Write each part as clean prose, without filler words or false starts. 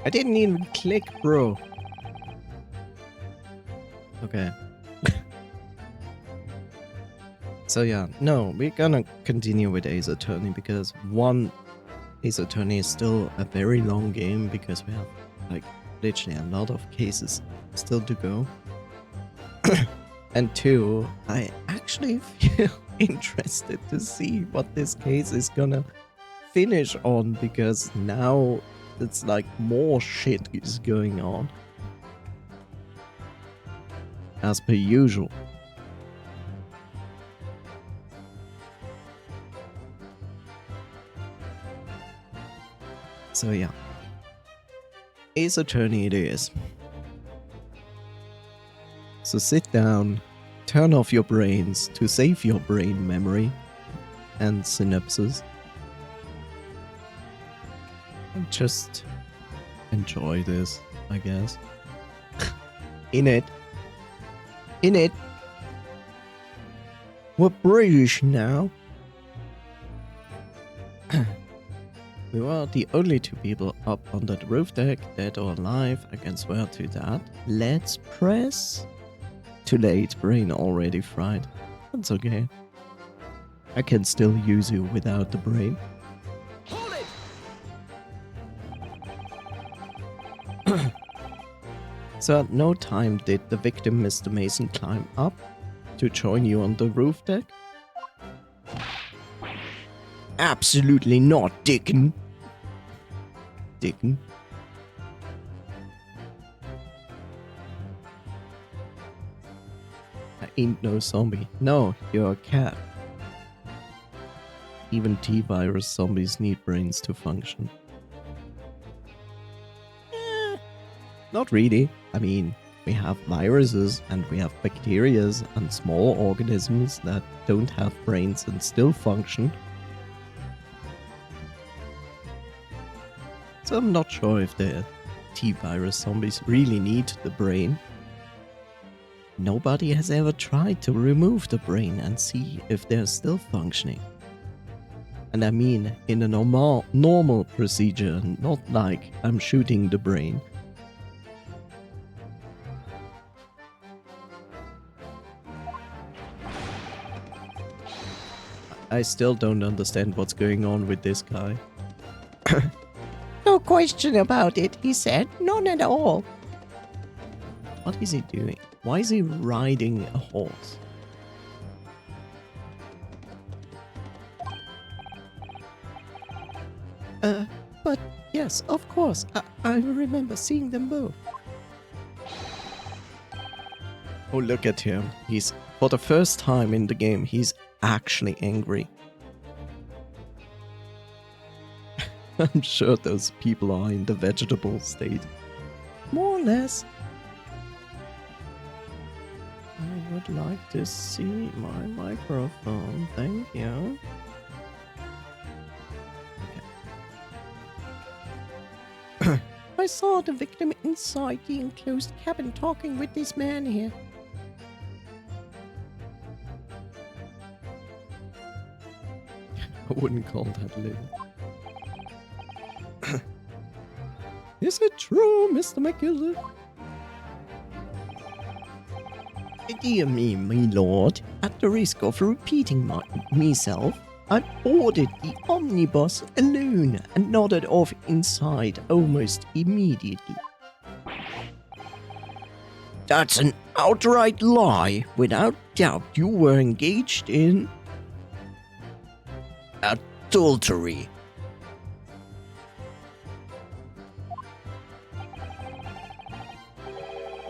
I didn't even click, bro. Okay. So yeah, no, we're gonna continue with Ace Attorney because one, Ace Attorney is still a very long game because we have like literally a lot of cases still to go. And two, I actually feel interested to see what this case is gonna finish on because now it's like more shit is going on. As per usual. So yeah. Ace Attorney it is. So sit down, turn off your brains to save your brain memory and synapses. And just enjoy this, I guess. In it. We're British now. We were the only two people up on that roof deck, dead or alive. I can swear to that. Let's press. Too late, brain already fried. That's okay. I can still use you without the brain. Hold it! So at no time did the victim, Mr. Mason, climb up to join you on the roof deck? Absolutely not, Dickon. Dickon? I ain't no zombie. No, you're a cat. Even T-virus zombies need brains to function. Not really. I mean, we have viruses and we have bacterias and small organisms that don't have brains and still function. So I'm not sure if the T-virus zombies really need the brain. Nobody has ever tried to remove the brain and see if they're still functioning. And I mean in a normal procedure, not like I'm shooting the brain. I still don't understand what's going on with this guy. No question about it, he said. None at all. What is he doing? Why is he riding a horse? But yes, of course. I remember seeing them both. Oh, look at him. He's, for the first time in the game, he's actually angry. I'm sure those people are in the vegetable state. More or less. I would like to see my microphone. Thank you. Okay. I saw the victim inside the enclosed cabin talking with this man here. I wouldn't call that living. Is it true, Mr. McGill? Dear me, my lord, at the risk of repeating myself, I boarded the omnibus alone and nodded off inside almost immediately. That's an outright lie. Without doubt, you were engaged in adultery.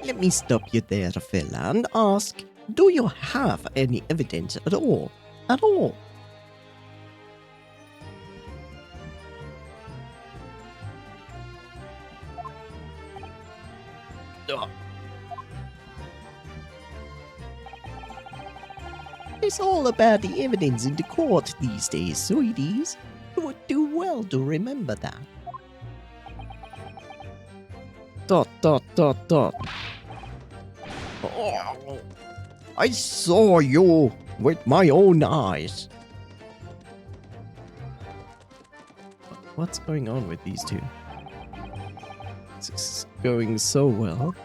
Let me stop you there, fella, and ask, do you have any evidence at all? At all? It's all about the evidence in the court these days, sweeties. You would do well to remember that. ... Oh, I saw you with my own eyes. What's going on with these two? going so well.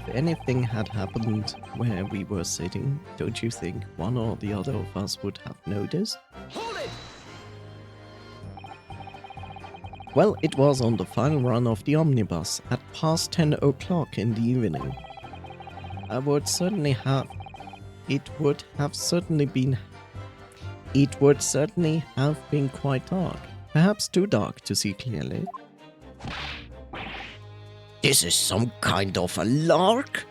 If anything had happened where we were sitting, don't you think one or the other of us would have noticed? Hold it! Well, it was on the final run of the omnibus at past 10 o'clock in the evening. It would certainly have been quite dark. Perhaps too dark to see clearly. This is some kind of a lark?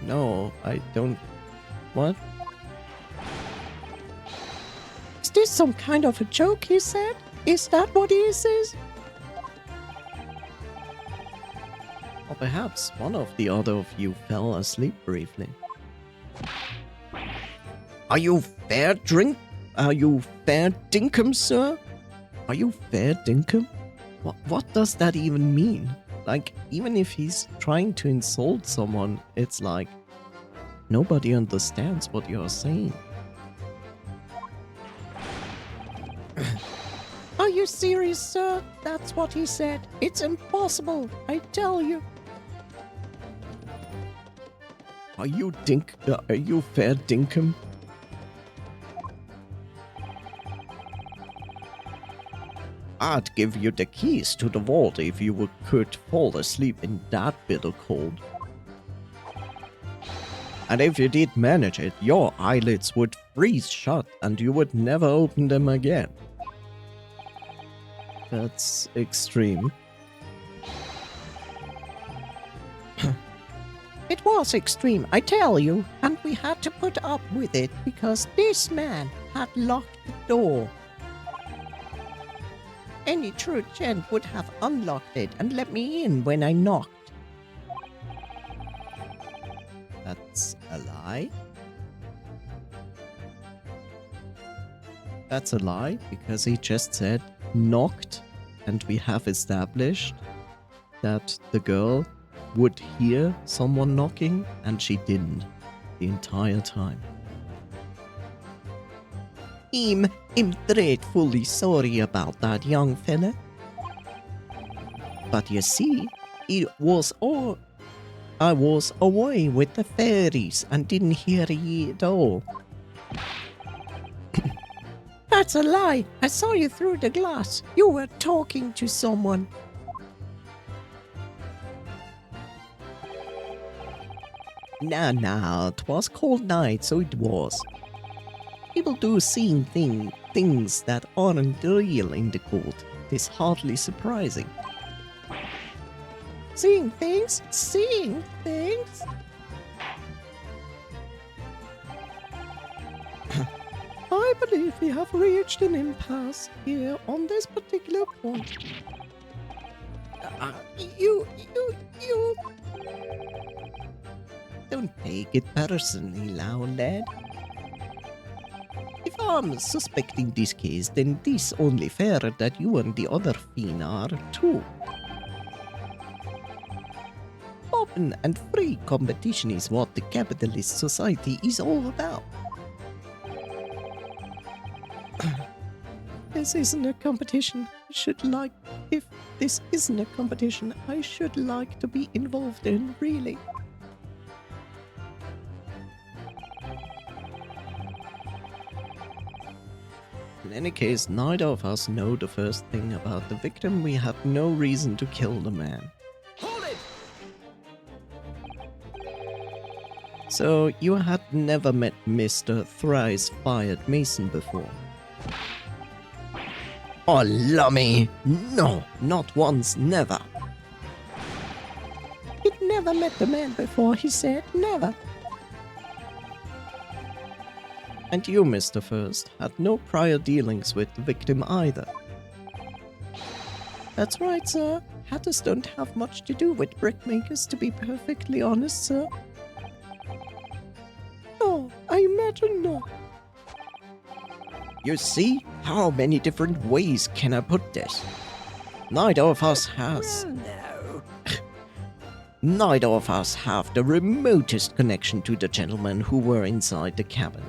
No, I don't... What? Is this some kind of a joke, he said? Is that what he says? Or perhaps one of the other of you fell asleep briefly. Are you fair dinkum, sir? Are you fair dinkum? What does that even mean? Like, even if he's trying to insult someone, it's like nobody understands what you're saying. Are you serious, sir? That's what he said. It's impossible, I tell you. Are you fair dinkum? I'd give you the keys to the vault if you could fall asleep in that bitter cold. And if you did manage it, your eyelids would freeze shut and you would never open them again. That's extreme. It was extreme, I tell you, and we had to put up with it because this man had locked the door. Any true gent would have unlocked it and let me in when I knocked. That's a lie? That's a lie because he just said knocked, and we have established that the girl would hear someone knocking and she didn't the entire time. I'm dreadfully sorry about that, young fella. But you see, I was away with the fairies and didn't hear ye at all. That's a lie. I saw you through the glass. You were talking to someone. Nah, 'twas cold night, so it was. People do seeing things that aren't real in the cold. It's hardly surprising. Seeing things? Seeing things? I believe we have reached an impasse here on this particular point. You... Don't take it personally, now, lad. If I'm suspecting this case, then this only fair that you and the other fiend are too. Open and free competition is what the capitalist society is all about. This isn't a competition. If this isn't a competition, I should like to be involved in, really. In any case, neither of us know the first thing about the victim. We had no reason to kill the man. Hold it! So, you had never met Mr. Thrice-Fired Mason before? Oh, lummy! No, not once, never. He'd never met the man before, he said. Never. And you, Mr. First, had no prior dealings with the victim either. That's right, sir. Hatters don't have much to do with brickmakers, to be perfectly honest, sir. No, I imagine not. You see? How many different ways can I put this? Neither of us has... Well, no. Neither of us have the remotest connection to the gentlemen who were inside the cabin.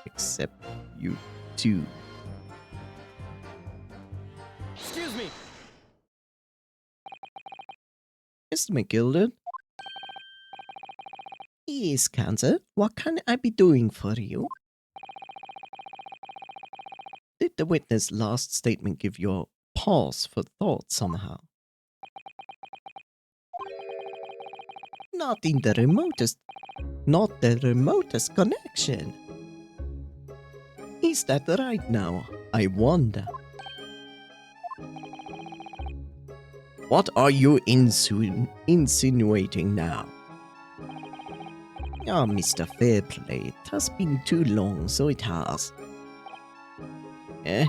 Except you two. Mr. McGilded? Yes, Cancer. What can I be doing for you? Did the witness' last statement give you a pause for thought somehow? Not in the remotest. Not the remotest connection. Is that right now? I wonder. What are you insinuating now? Ah, Mr. Fairplay, it has been too long, so it has. Eh?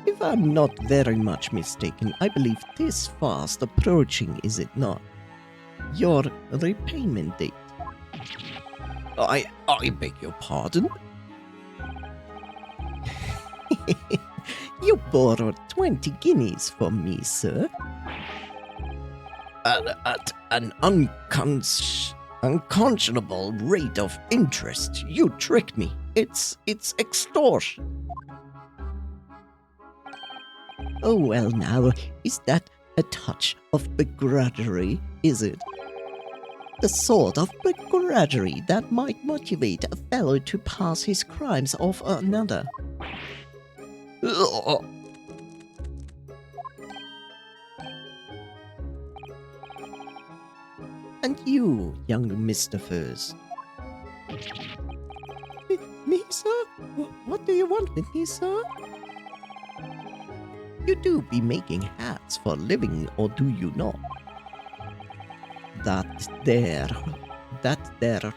If I'm not very much mistaken, I believe this fast approaching, is it not? Your repayment date. I beg your pardon? You borrowed 20 guineas from me, sir. At an unconscionable rate of interest. You tricked me. It's extortion. Oh, well now, is that a touch of begrudgery, is it? The sort of begrudgery that might motivate a fellow to pass his crimes off another. Ugh. And you, young Mr. Furs. Me, sir? What do you want with me, sir? You do be making hats for a living, or do you not? That there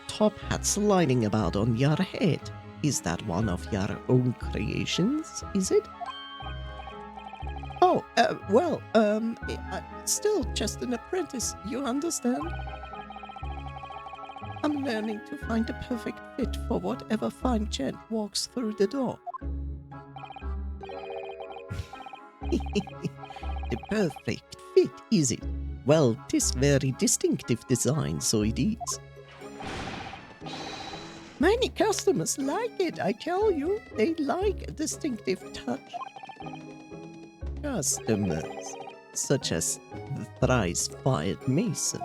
top hat sliding about on your head, is that one of your own creations, is it? Oh, well, I'm still just an apprentice, you understand? I'm learning to find the perfect fit for whatever fine gent walks through the door. The perfect fit, is it? Well, 'tis very distinctive design, so it is. Many customers like it, I tell you. They like a distinctive touch. Customers, such as the thrice-fired mason.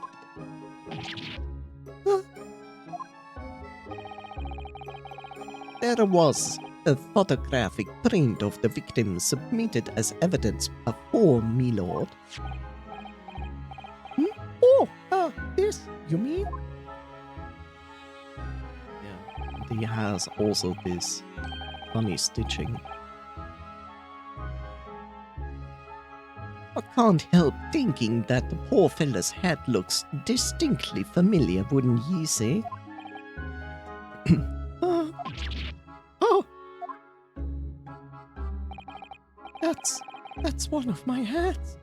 There was a photographic print of the victim submitted as evidence before me, lord. Oh, this, you mean? Yeah, he has also this funny stitching. I can't help thinking that the poor fella's head looks distinctly familiar, wouldn't ye say? Oh! That's one of my hats.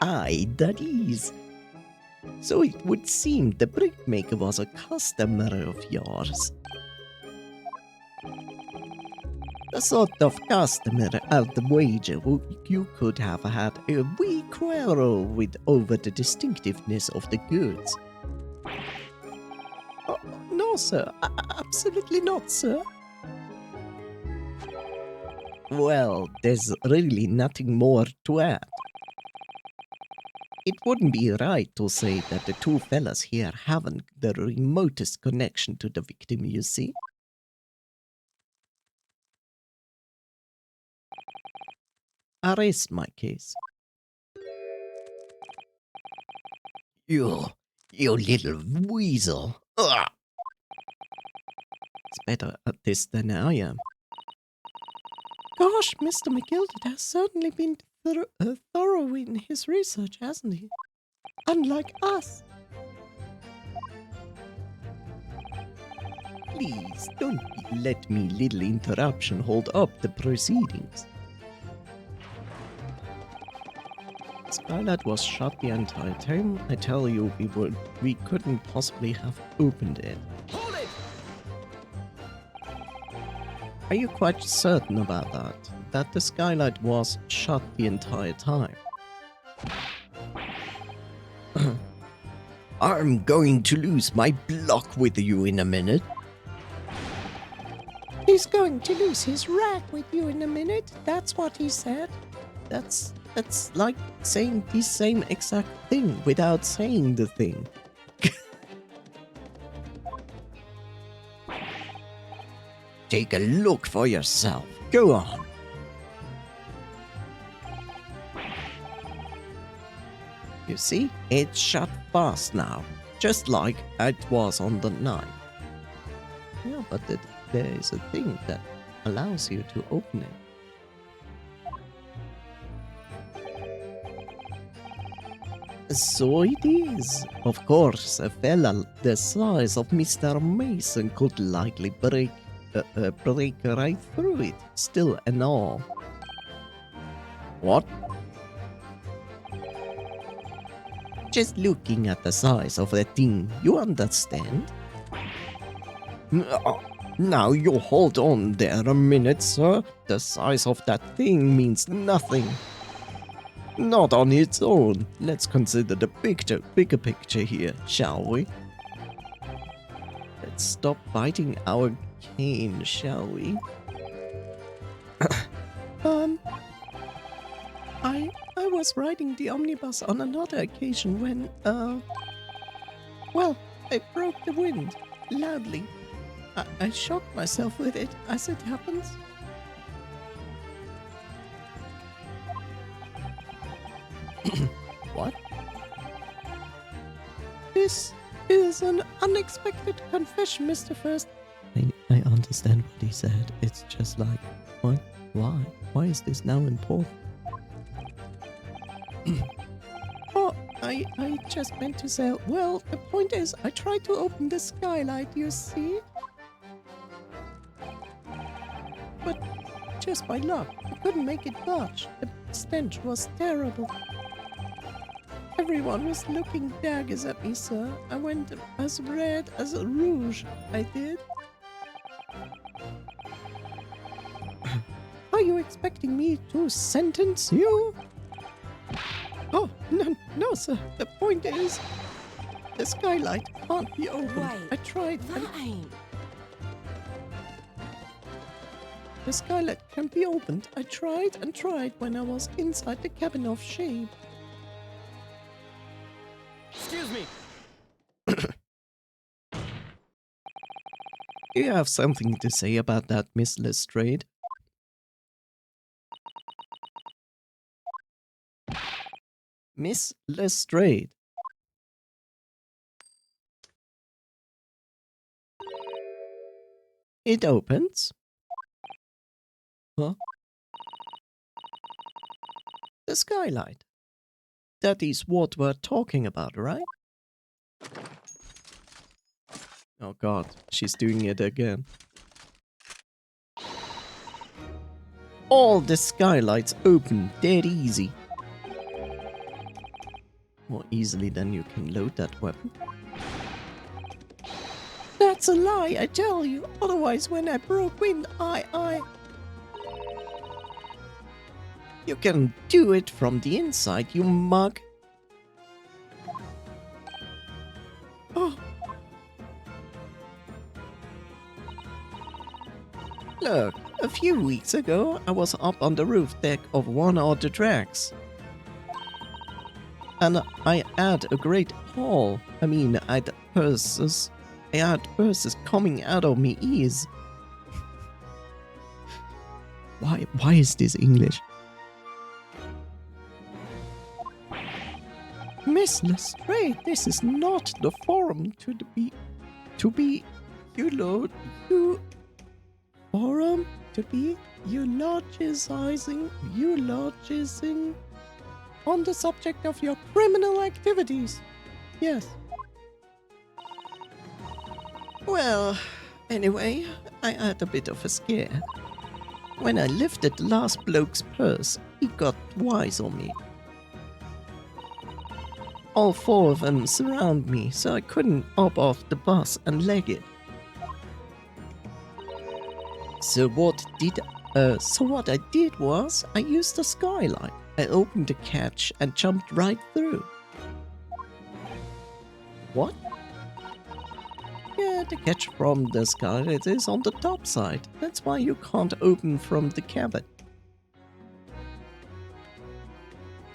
Aye, that is. So it would seem the brickmaker was a customer of yours. The sort of customer at the wager who you could have had a wee quarrel with over the distinctiveness of the goods. Oh, no, sir. Absolutely not, sir. Well, there's really nothing more to add. It wouldn't be right to say that the two fellas here haven't the remotest connection to the victim, you see. Arrest my case. You little weasel. Ugh. It's better at this than I am. Gosh, Mr. McGilded has certainly been thorough in his research, hasn't he? Unlike us. Please, don't let me little interruption hold up the proceedings. Skylight was shut the entire time. I tell you, we couldn't possibly have opened it. Hold it! Are you quite certain about that? That the skylight was shut the entire time? I'm going to lose my block with you in a minute. He's going to lose his rat with you in a minute. That's what he said. That's like saying the same exact thing without saying the thing. Take a look for yourself. Go on. You see, it's shut fast now, just like it was on the night. Yeah, but there is a thing that allows you to open it. So it is. Of course, a fella the size of Mr. Mason could likely break right through it, still and all. What? Just looking at the size of the thing, you understand? Now you hold on there a minute, sir. The size of that thing means nothing. Not on its own. Let's consider the bigger picture here, shall we? Let's stop biting our cane, shall we? I was riding the omnibus on another occasion when, well, I broke the wind, loudly. I shocked myself with it, as it happens. What? This is an unexpected confession, Mr. First. I understand what he said. It's just like, what? Why? Why is this now important? Oh, I just meant to say, well, the point is, I tried to open the skylight, you see? But just by luck, I couldn't make it budge. The stench was terrible. Everyone was looking daggers at me, sir. I went as red as a rouge, I did. Are you expecting me to sentence you? Oh, no, sir. The point is, the skylight can't be opened. Wait, I tried. that ain't. The skylight can't be opened. I tried and tried when I was inside the cabin of shame. Excuse me. Do you have something to say about that, Miss Lestrade? Miss Lestrade. It opens. Huh? The skylight. That is what we're talking about, right? Oh god, she's doing it again. All the skylights open dead easy. More easily than you can load that weapon. That's a lie, I tell you. Otherwise, when I broke wind, You can do it from the inside, you mug. Oh, Look, a few weeks ago, I was up on the roof deck of one of the tracks. And I had a great haul. I mean, I had purses coming out of me ears. Why is this English? Miss Lestrade, this is not the forum to be, forum to be eulogizing on the subject of your criminal activities. Yes. Well, anyway, I had a bit of a scare. When I lifted the last bloke's purse, he got wise on me. All four of them surround me, so I couldn't hop off the bus and leg it. So what I did was, I used the skylight. I opened the catch and jumped right through. What? Yeah, the catch from the skylight is on the top side. That's why you can't open from the cabin.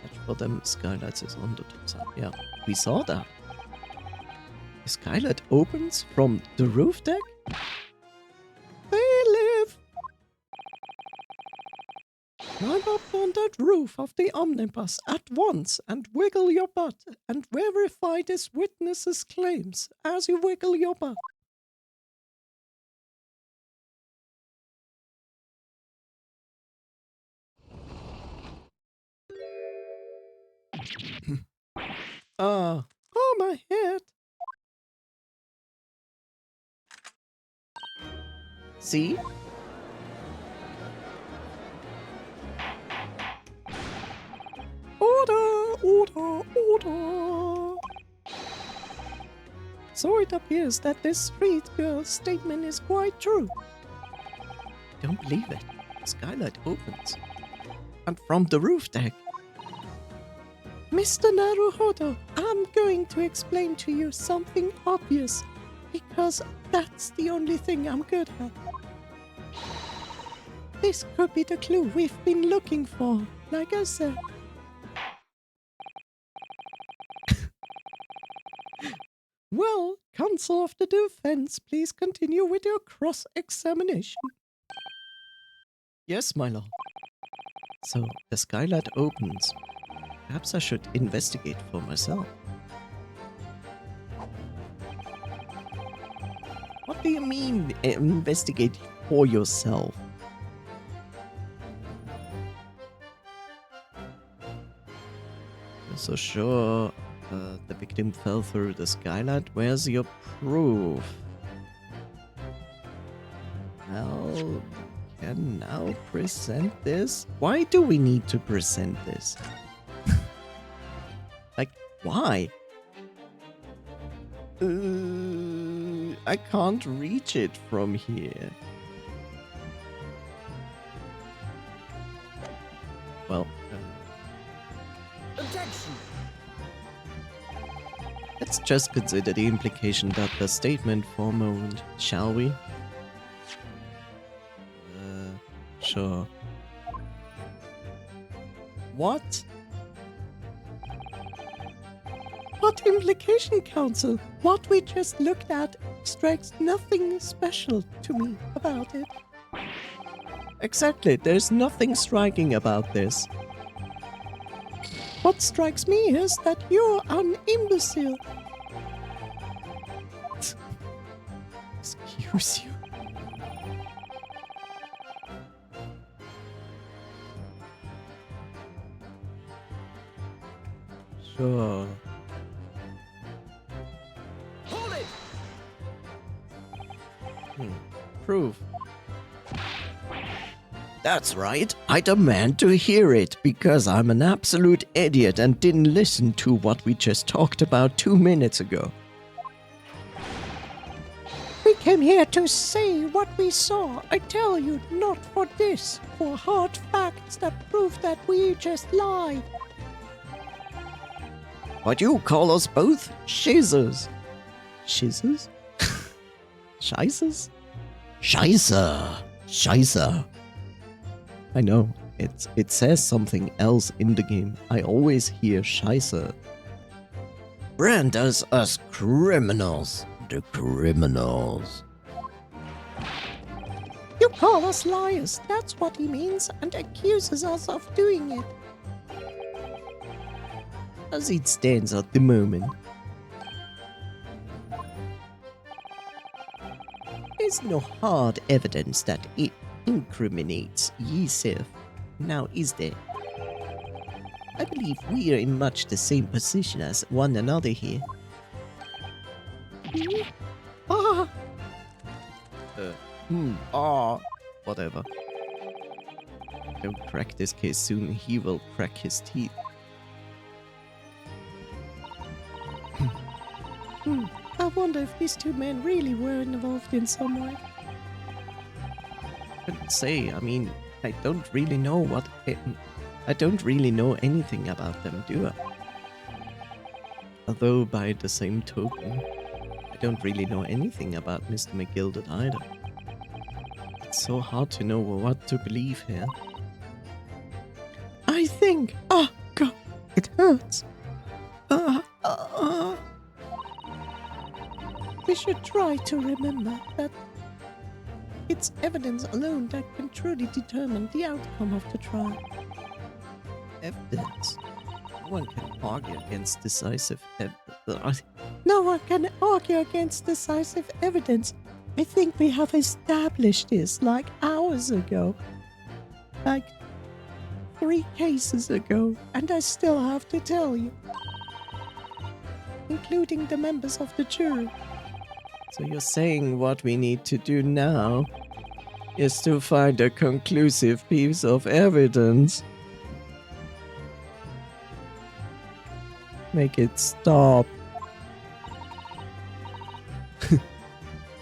Catch for them skylights is on the top side. Yeah, we saw that. The skylight opens from the roof deck? They live! Climb up on that roof of the omnibus at once and wiggle your butt and verify this witness's claims as you wiggle your butt. Oh my head. See? Order! So it appears that this street girl's statement is quite true. Don't believe it. The skylight opens. And from the roof deck. Mr. Naruhodo, I'm going to explain to you something obvious. Because that's the only thing I'm good at. This could be the clue we've been looking for, like I said. Well, counsel of the defense, please continue with your cross-examination. Yes, my lord. So, the skylight opens. Perhaps I should investigate for myself. What do you mean, investigate for yourself? So sure, the victim fell through the skylight. Where's your proof? Well, can now present this? Why do we need to present this? Like, why? I can't reach it from here. Well, Objection! let's just consider the implication that the statement for a moment, shall we? Sure. What? What implication, counsel? What we just looked at strikes nothing special to me about it. Exactly, there's nothing striking about this. What strikes me is that you're an imbecile. Excuse you. Sure. Hold it! Proof. That's right. I demand to hear it because I'm an absolute idiot and didn't listen to what we just talked about 2 minutes ago. We came here to say what we saw. I tell you, not for this. For hard facts that prove that we just lied. But you call us both shizzers. Shizzers? Scheissers? Scheisse. Scheisse. I know. It says something else in the game. I always hear Scheiße. Brand us as criminals. The criminals. You call us liars. That's what he means, and accuses us of doing it. As it stands at the moment. There's no hard evidence that it incriminates yourself. Now, is there? I believe we are in much the same position as one another here. Ah! Whatever. Don't crack this case soon, he will crack his teeth. I wonder if these two men really were involved in some way. Couldn't say, I mean, I don't really know what I don't really know anything about them, do I? Although by the same token, I don't really know anything about Mr. McGilded either. It's so hard to know what to believe here. I think. Oh, God, it hurts. We should try to remember that it's evidence alone that can truly determine the outcome of the trial. Evidence. No one can argue against decisive evidence. No one can argue against decisive evidence. I think we have established this like hours ago. Like 3 cases ago, and I still have to tell you. Including the members of the jury. So you're saying what we need to do now is to find a conclusive piece of evidence? Make it stop.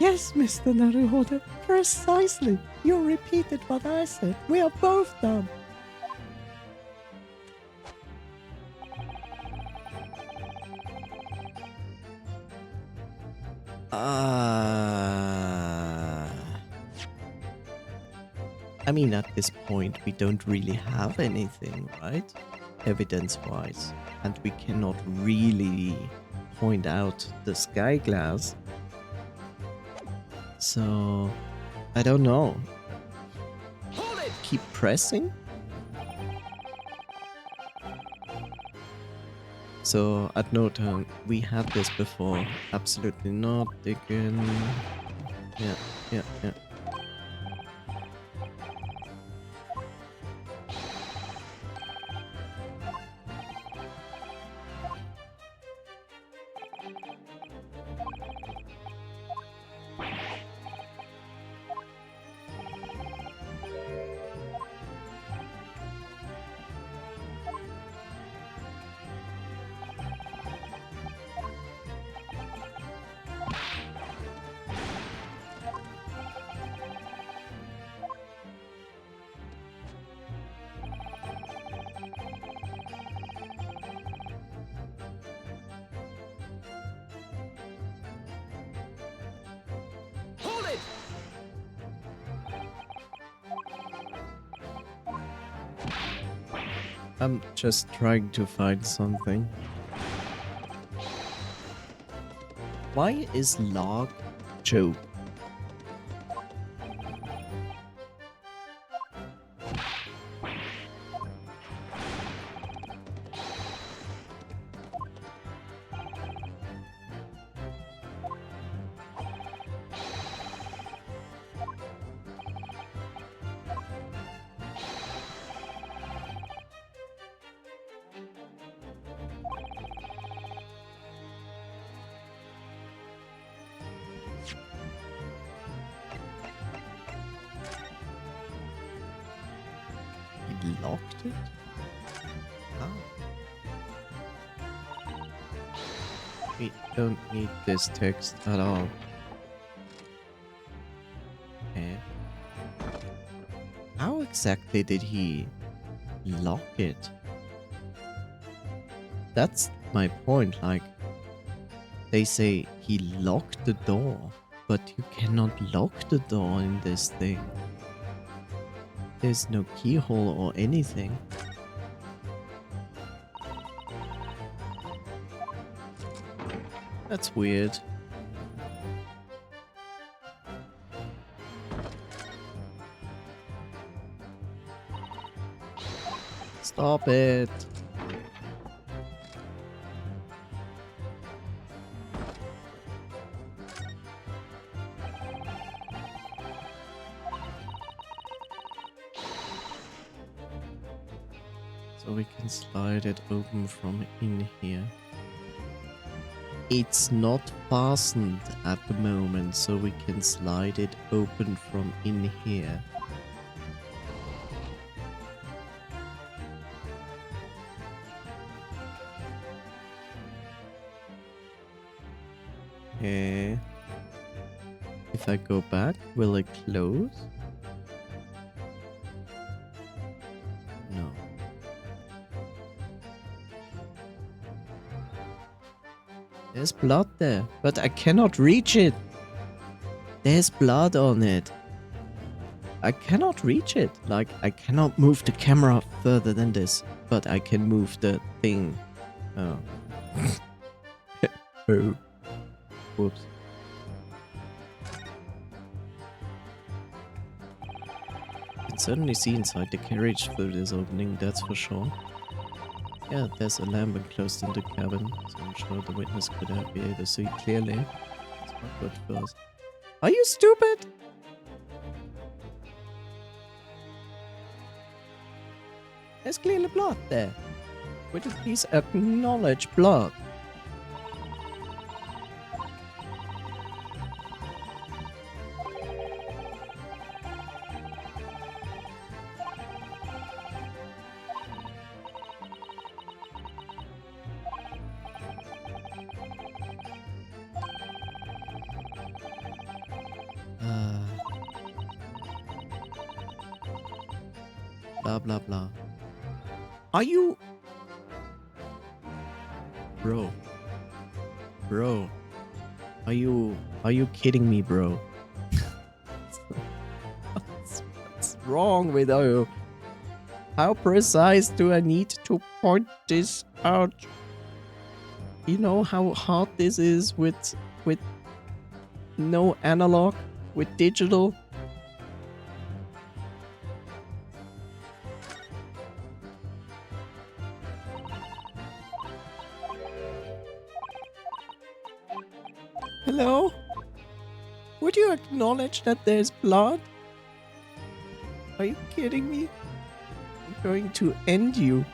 Yes, Mr. Naruhodo, precisely. You repeated what I said. We are both done. I mean, at this point, we don't really have anything, right? Evidence-wise. And we cannot really point out the sky glass. So, I don't know. Hold it! Keep pressing? So, at no turn, we had this before. Absolutely not. They can... Yeah. Hold it! I'm just trying to find something. Why is log Joe? He locked it? How? We don't need this text at all. Okay. How exactly did he lock it? That's my point, like, they say he locked the door, but you cannot lock the door in this thing. There's no keyhole or anything. That's weird. Stop it. So we can slide it open from in here. It's not fastened at the moment, so we can slide it open from in here. Okay. If I go back, will it close? No. There's blood there, but I cannot reach it. There's blood on it. I cannot reach it. Like, I cannot move the camera further than this, but I can move the thing. Oh. Oh. Whoops. You can certainly see inside the carriage through this opening, that's for sure. Yeah, there's a lamp enclosed in the cabin, so I'm sure the witness could be able to see clearly. It's not good first. Are you stupid? There's clearly blood there. Would you please acknowledge blood? Blah blah blah. Are you... Bro. Bro. Are you kidding me, bro? what's wrong with you? How precise do I need to point this out? You know how hard this is with no analog, with digital? Hello? Would you acknowledge that there's blood? Are you kidding me? I'm going to end you.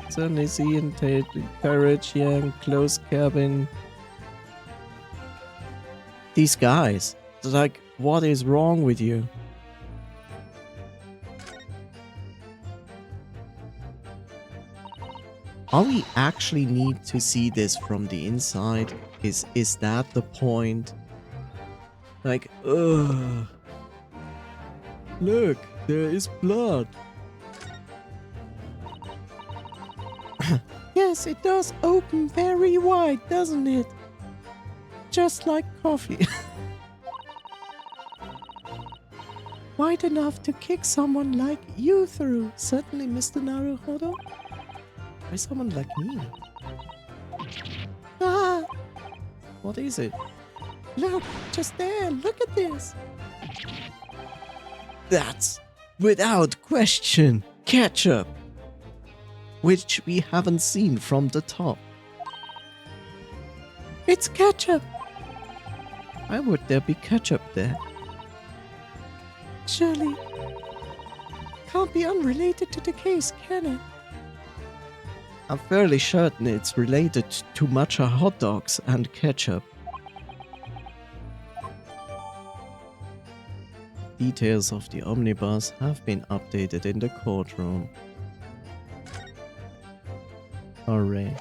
Certainly see and take the carriage, yeah, closed cabin. These guys, like, what is wrong with you? Are we actually need to see this from the inside? Is that the point? Like, ugh. Look, there is blood. Yes, it does open very wide, doesn't it? Just like coffee. Wide enough to kick someone like you through. Certainly, Mr. Naruhodo. Why someone like me? Ah! What is it? Look, just there. Look at this. That's, without question, ketchup. Which we haven't seen from the top. It's ketchup. Why would there be ketchup there? Surely. Can't be unrelated to the case, can it? I'm fairly certain it's related to matcha hot dogs and ketchup. Details of the omnibus have been updated in the courtroom. Hooray.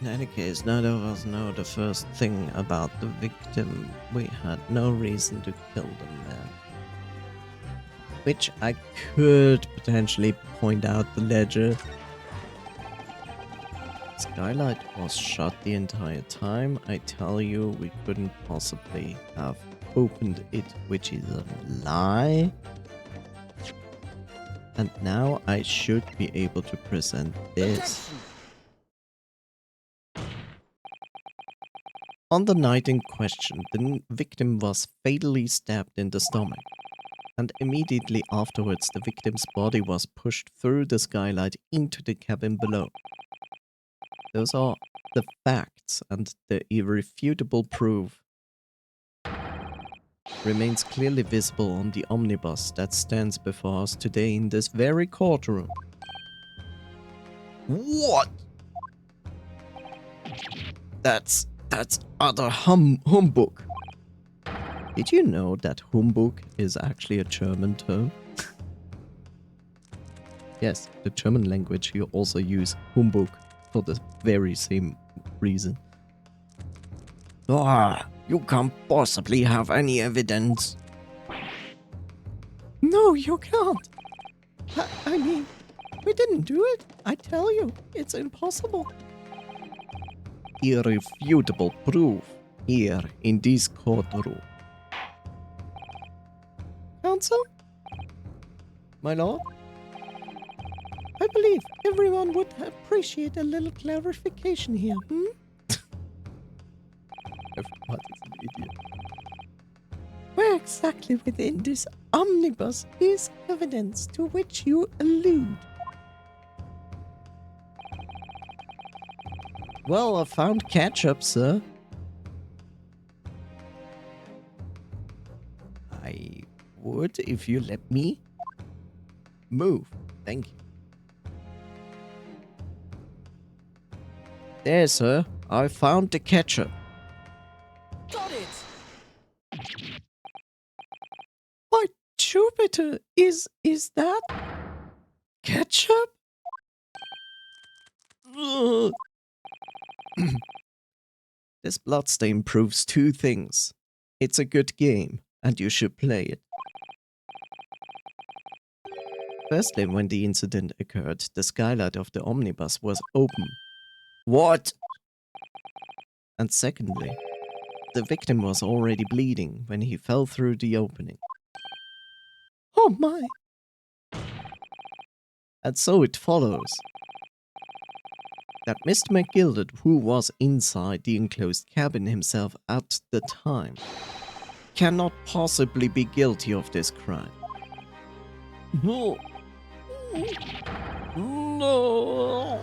In any case, neither of us know the first thing about the victim. We had no reason to kill the man. Which I could potentially point out the ledger. Skylight was shut the entire time. I tell you, we couldn't possibly have opened it, which is a lie. And now I should be able to present this. On the night in question, the victim was fatally stabbed in the stomach, and immediately afterwards the victim's body was pushed through the skylight into the cabin below. Those are the facts, and the irrefutable proof remains clearly visible on the omnibus that stands before us today in this very courtroom. What? That's utter humbug. Did you know that humbug is actually a German term? Yes, the German language you also use humbug for the very same reason. Ah, you can't possibly have any evidence. No, you can't. I mean, we didn't do it. I tell you, it's impossible. Irrefutable proof here in this courtroom. Counsel? My lord? I believe everyone would appreciate a little clarification here, Everybody's an idiot. Where exactly within this omnibus is evidence to which you allude? Well, I found ketchup, sir. I would if you let me move. Thank you. There, sir. I found the ketchup. Got it! By Jupiter, is that ketchup? Ugh. This bloodstain proves two things. It's a good game, and you should play it. Firstly, when the incident occurred, the skylight of the omnibus was open. What? And secondly, the victim was already bleeding when he fell through the opening. Oh my! And so it follows that Mr. McGilded, who was inside the enclosed cabin himself at the time, cannot possibly be guilty of this crime. No. No.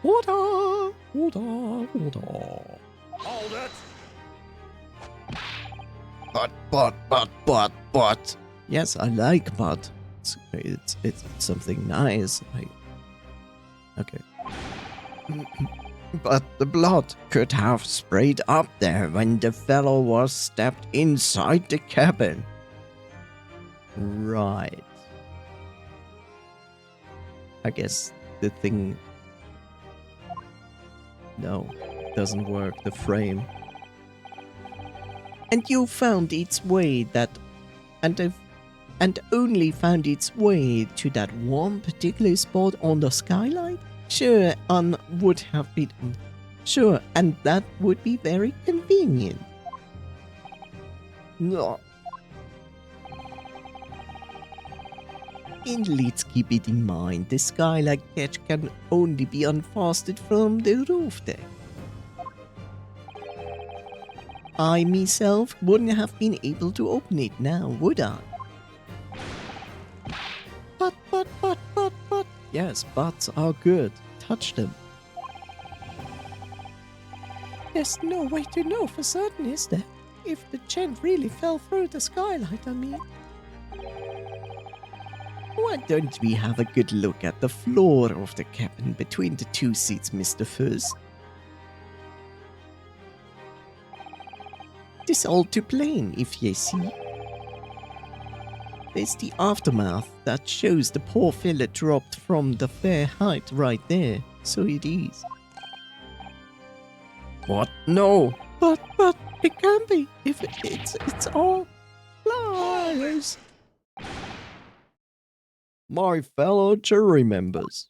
Order! Hold it! But. Yes, I like mud. It's something nice. Okay. But the blood could have sprayed up there when the fellow was stepped inside the cabin. Right. I guess the thing... No, it doesn't work. The frame. And you found its way that... And only found its way to that one particular spot on the skylight? Sure, would have been... Sure, and that would be very convenient. No. And let's keep it in mind, the skylight catch can only be unfastened from the roof deck. I myself wouldn't have been able to open it now, would I? But. Yes, buts are good. Touch them. There's no way to know for certain, is there? If the gent really fell through the skylight, I mean. Why don't we have a good look at the floor of the cabin between the two seats, Mr. Fuzz? This all too plain, if ye see. There's the aftermath that shows the poor fella dropped from the fair height right there, so it is. What? No. But it can be if it's all lies. My fellow jury members,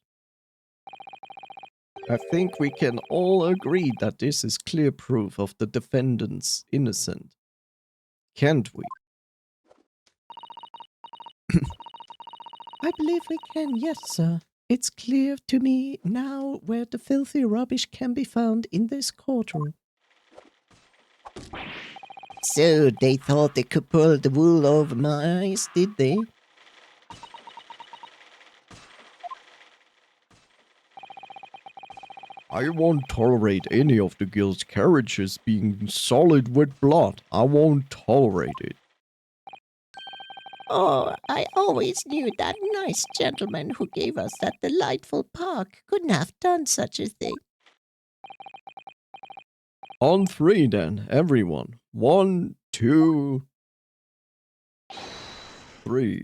I think we can all agree that this is clear proof of the defendant's innocence, can't we? I believe we can, yes, sir. It's clear to me now where the filthy rubbish can be found in this courtroom. So they thought they could pull the wool over my eyes, did they? I won't tolerate any of the guild's carriages being solid with blood. I won't tolerate it. Oh, I always knew that nice gentleman who gave us that delightful park couldn't have done such a thing. On three then, everyone. 1, 2, 3.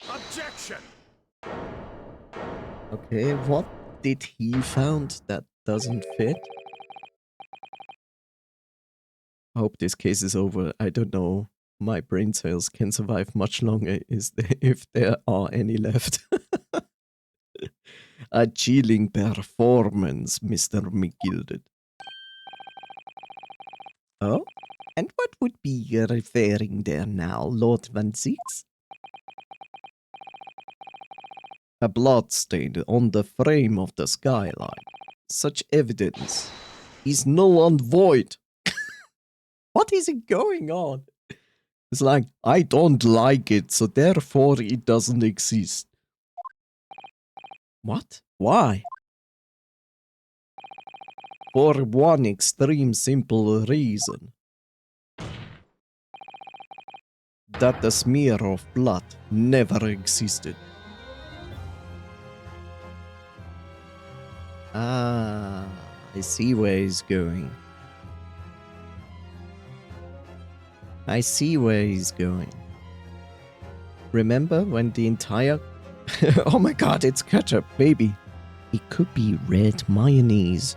Objection! Okay, what did he found that doesn't fit? I hope this case is over. I don't know. My brain cells can survive much longer if there are any left. A chilling performance, Mr. McGilded. Oh? And what would be you referring there now, Lord Van Six? A bloodstain on the frame of the skyline. Such evidence is null and void. What is going on? It's like, I don't like it, so therefore it doesn't exist. What? Why? For one extreme simple reason. That the smear of blood never existed. Ah, I see where he's going. I see where he's going. Remember when the entire... Oh my god, it's ketchup, baby. It could be red mayonnaise.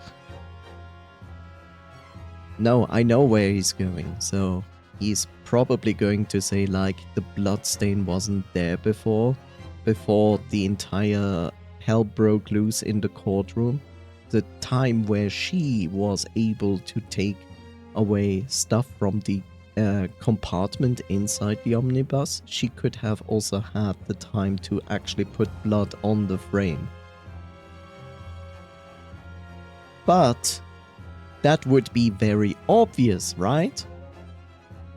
No, I know where he's going, so he's probably going to say like the bloodstain wasn't there before the entire hell broke loose in the courtroom. The time where she was able to take away stuff from the compartment inside the omnibus, she could have also had the time to actually put blood on the frame. But that would be very obvious, right?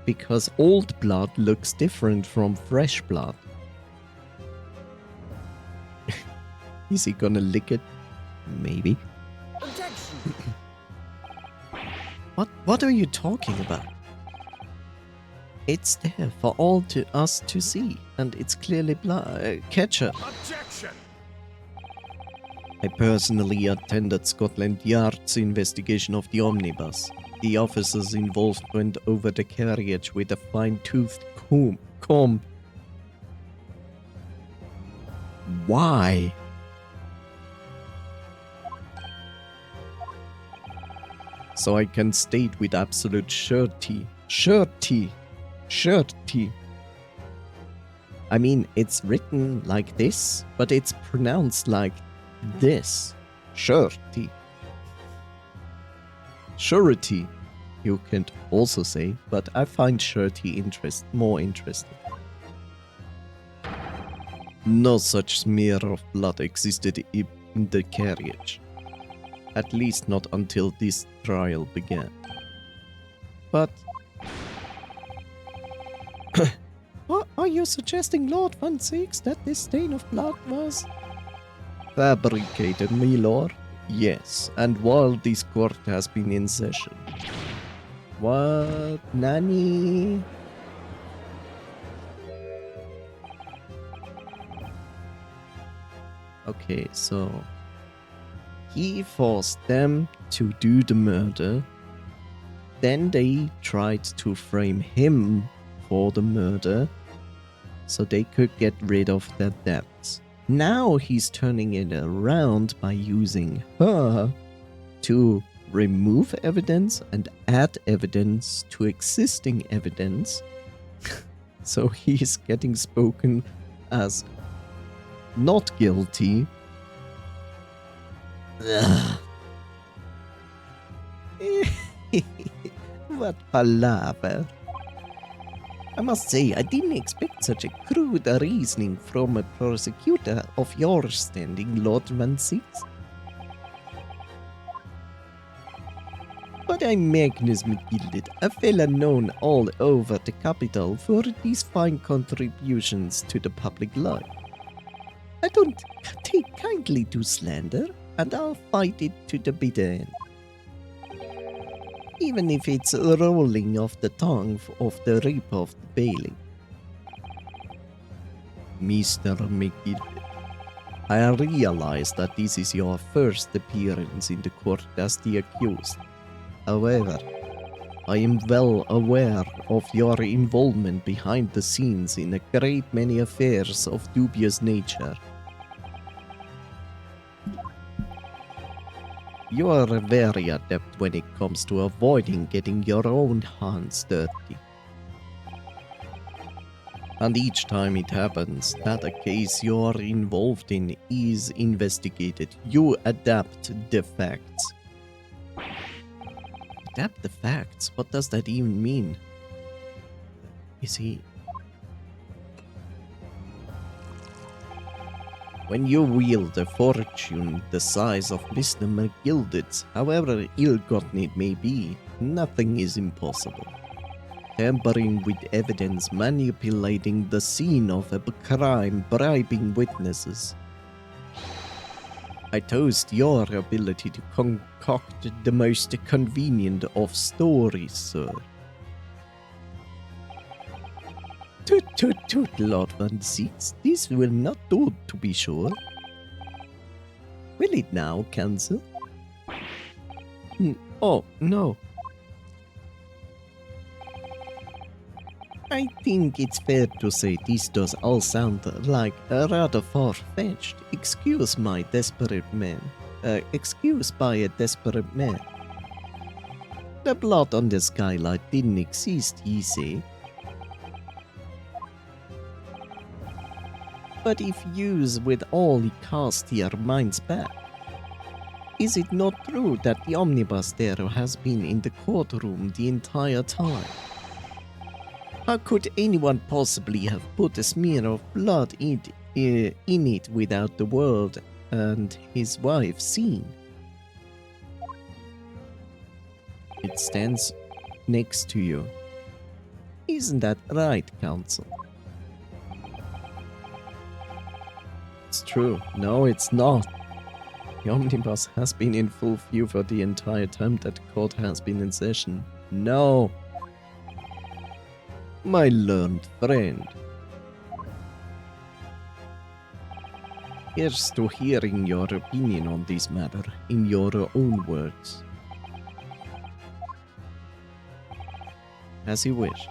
Because old blood looks different from fresh blood. Is he gonna lick it? Maybe. Objection! What are you talking about? It's there for all to us to see, and it's clearly ketchup. Objection! I personally attended Scotland Yard's investigation of the omnibus. The officers involved went over the carriage with a fine-toothed comb. Why? So I can state with absolute surety. I mean, it's written like this, but it's pronounced like this. Surety. Surety, you can also say, but I find surety more interesting. No such smear of blood existed in the carriage. At least not until this trial began. But... Are you suggesting, Lord Van Six, that this stain of blood was... fabricated, my lord? Yes, and while this court has been in session. What? Nani? Okay, so... he forced them to do the murder. Then they tried to frame him for the murder so they could get rid of their debts. Now he's turning it around by using her to remove evidence and add evidence to existing evidence. So he's getting spoken as not guilty. What palaver. I must say, I didn't expect such a crude reasoning from a prosecutor of your standing, Lord Van Six. But I'm Magnus McGilded, a fella known all over the capital for these fine contributions to the public life. I don't take kindly to slander. and I'll fight it to the bitter end. Even if it's rolling off the tongue of the Reaper of the Bailey. Mr. McGill, I realize that this is your first appearance in the court as the accused. However, I am well aware of your involvement behind the scenes in a great many affairs of dubious nature. You are very adept when it comes to avoiding getting your own hands dirty. And each time it happens that a case you're involved in is investigated, you adapt the facts. Adapt the facts? What does that even mean? Is he... When you wield a fortune the size of Mr. McGilded's, however ill-gotten it may be, nothing is impossible. Tampering with evidence, manipulating the scene of a crime, bribing witnesses. I toast your ability to concoct the most convenient of stories, sir. Toot toot toot, Lord Van Six. This will not do, to be sure. Will it now, Counsel? Oh, no. I think it's fair to say this does all sound like rather far-fetched. Excuse my desperate man. Excuse by a desperate man. The blood on the skylight didn't exist, ye say. But if used with all, cast your minds back. Is it not true that the omnibus there has been in the courtroom the entire time? How could anyone possibly have put a smear of blood in it without the world and his wife seeing? It stands next to you. Isn't that right, Counsel? It's true. No, it's not. The omnibus has been in full view for the entire time that the court has been in session. No! My learned friend. Here's to hearing your opinion on this matter in your own words. As you wish.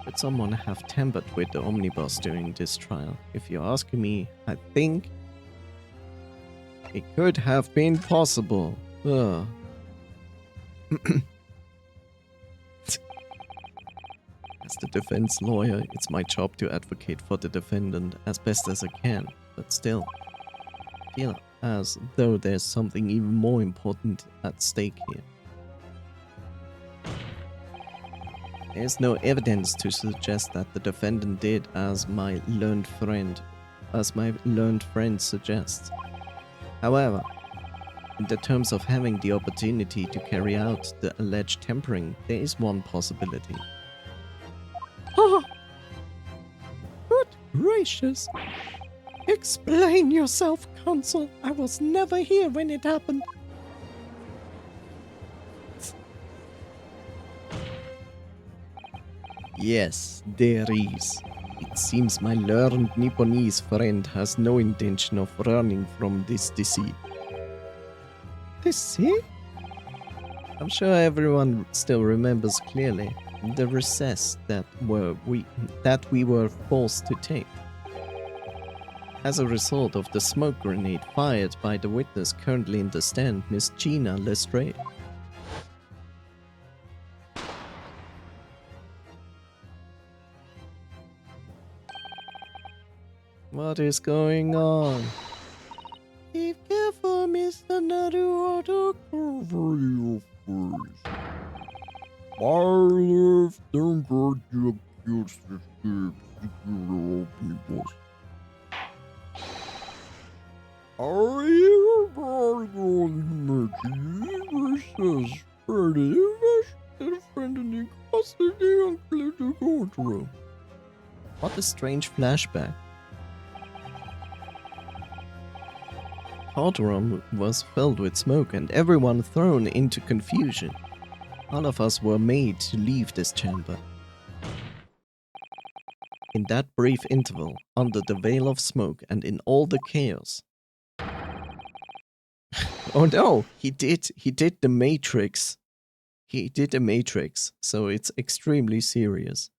Could someone have tampered with the omnibus during this trial? If you're asking me, I think it could have been possible. Ugh. As the defense lawyer, it's my job to advocate for the defendant as best as I can, but still, I feel as though there's something even more important at stake here. There's no evidence to suggest that the defendant did as my learned friend suggests. However, in the terms of having the opportunity to carry out the alleged tampering, there is one possibility. Oh, good gracious! Explain yourself, Counsel. I was never here when it happened. Yes, there is. It seems my learned Nipponese friend has no intention of running from this deceit. Deceit? I'm sure everyone still remembers clearly the recess that we were forced to take. As a result of the smoke grenade fired by the witness currently in the stand, Miss Gina Lestrade. What is going on? Be careful, Mr. Naruto, to cover your face. My left and got the accused escape secure omnibus. I hear about the versus Freddy invested friend in custody and cleared the courtroom. What a strange flashback. hot room was filled with smoke and everyone thrown into confusion. All of us were made to leave this chamber. In that brief interval, under the veil of smoke and in all the chaos. Oh no, he did the Matrix. He did the Matrix, so it's extremely serious.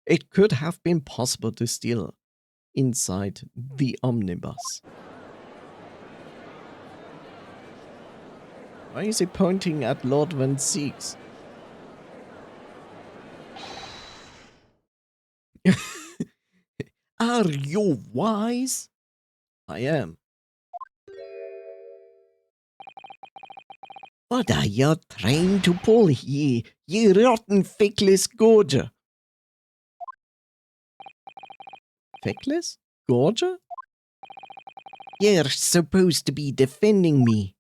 It could have been possible to steal inside the omnibus. Why is he pointing at Lord Van Siegs? Are you wise? I am. What are you trying to pull here, you rotten feckless gorger? Feckless? Gorger? You're supposed to be defending me.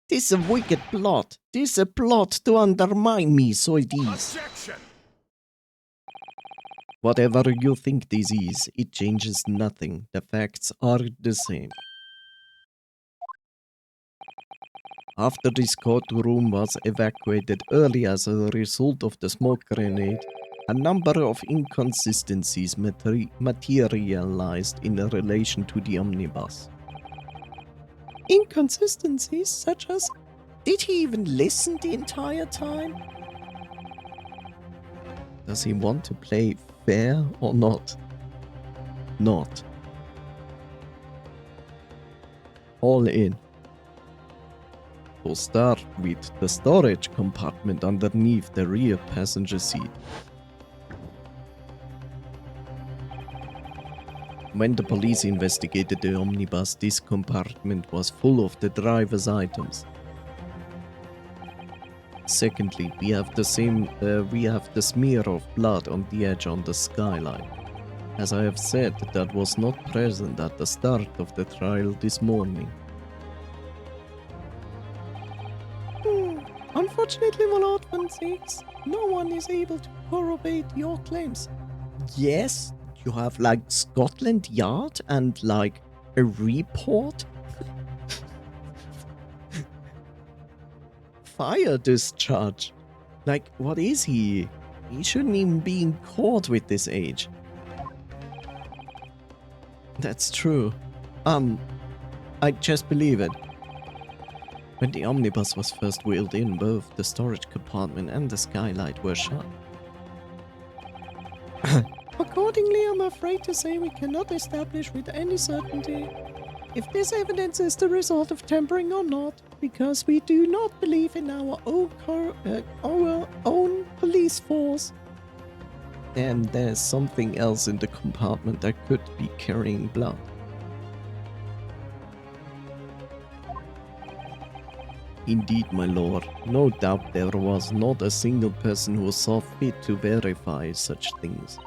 This a wicked plot. This a plot to undermine me, so it is. Objection! Whatever you think this is, it changes nothing. The facts are the same. After this courtroom was evacuated early as a result of the smoke grenade, a number of inconsistencies materialized in relation to the omnibus. Inconsistencies such as, did he even listen the entire time? Does he want to play fair or not? Not. All in. To start with the storage compartment underneath the rear passenger seat. When the police investigated the omnibus, this compartment was full of the driver's items. Secondly, we have the smear of blood on the edge on the skylight. As I have said, that was not present at the start of the trial this morning. Unfortunately, Lord Van Siegs, no one is able to corroborate your claims. Yes, you have like Scotland Yard and like a report. Fire discharge. Like, what is he? He shouldn't even be in court with this age. That's true. I just believe it. When the omnibus was first wheeled in, both the storage compartment and the skylight were shut. Accordingly, I'm afraid to say we cannot establish with any certainty if this evidence is the result of tampering or not, because we do not believe in our own police force. And there's something else in the compartment that could be carrying blood. Indeed, my lord, no doubt there was not a single person who saw fit to verify such things.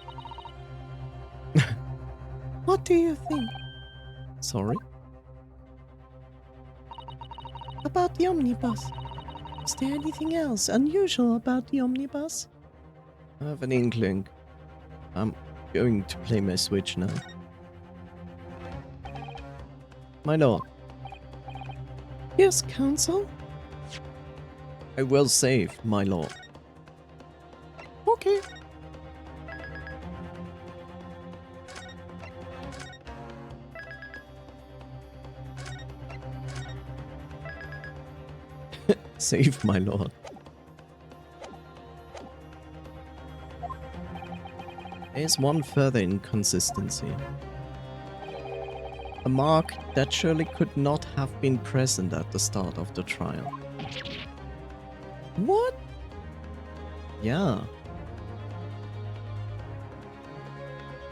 What do you think Sorry? about the omnibus? Is there anything else unusual about the omnibus? I have an inkling. I'm going to play my switch now. My lord, Yes, counsel. I will save, my lord. Okay. Save, my lord. There's one further inconsistency. A mark that surely could not have been present at the start of the trial. What? Yeah.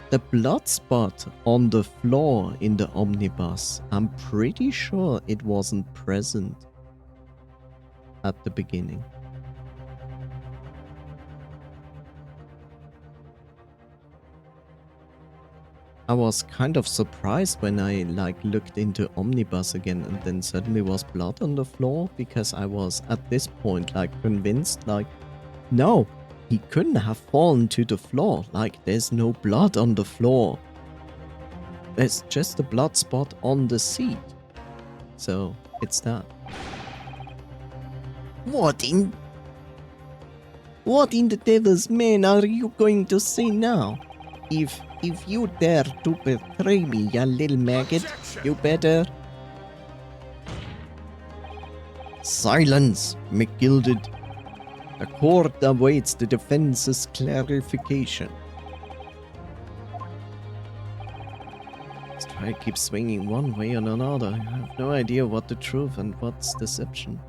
The blood spot on the floor in the omnibus, I'm pretty sure it wasn't present at the beginning. I was kind of surprised when I looked into omnibus again and then suddenly was blood on the floor, because I was at this point convinced no, he couldn't have fallen to the floor, there's no blood on the floor. There's just a blood spot on the seat. So, it's that. What in the devil's name are you going to say now? If you dare to betray me, you little maggot, Objection. you better... Silence, McGilded. The court awaits the defense's clarification. Let's try to keep swinging one way or another. I have no idea what the truth and what's deception.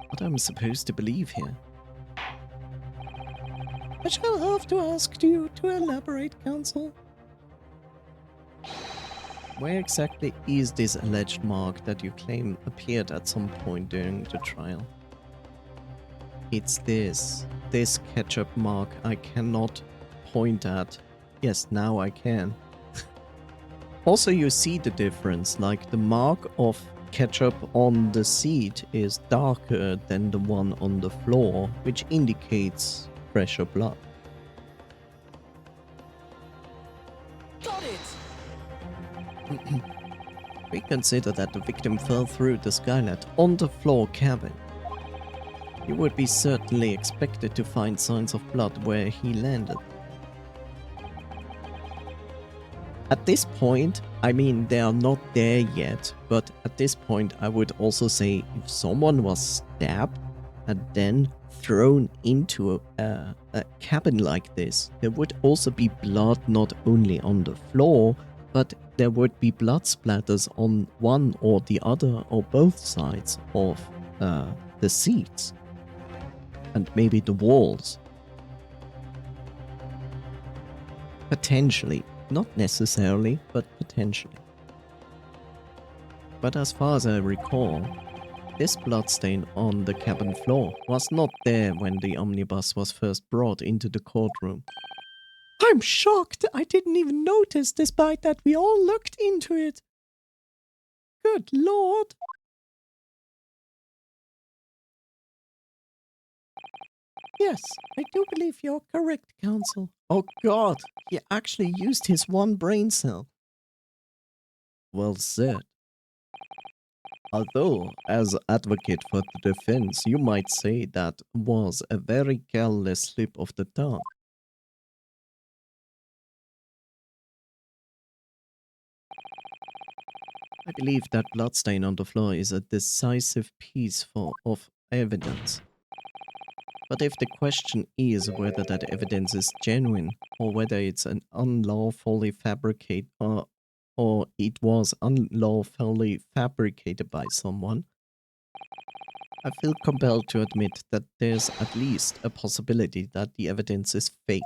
What I'm supposed to believe here. I shall have to ask you to elaborate, counsel. Where exactly is this alleged mark that you claim appeared at some point during the trial? It's this ketchup mark I cannot point at. Yes, now I can. Also, you see the difference, like the mark of ketchup on the seat is darker than the one on the floor, which indicates fresher blood. Got it. We consider that the victim fell through the skylight on the floor cabin. You would be certainly expected to find signs of blood where he landed. At this point, I mean, they are not there yet, but at this point I would also say if someone was stabbed and then thrown into a cabin like this, there would also be blood not only on the floor, but there would be blood splatters on one or the other or both sides of the seats. And maybe the walls. Potentially. Not necessarily, but potentially. But as far as I recall, this bloodstain on the cabin floor was not there when the omnibus was first brought into the courtroom. I'm shocked! I didn't even notice, despite that we all looked into it. Good lord! Yes, I do believe you're correct, counsel. Oh god, he actually used his one brain cell. Well said. Although, as advocate for the defense, you might say that was a very careless slip of the tongue. I believe that bloodstain on the floor is a decisive piece of evidence. But if the question is whether that evidence is genuine, or whether it's an unlawfully fabricated, or it was unlawfully fabricated by someone, I feel compelled to admit that there's at least a possibility that the evidence is fake.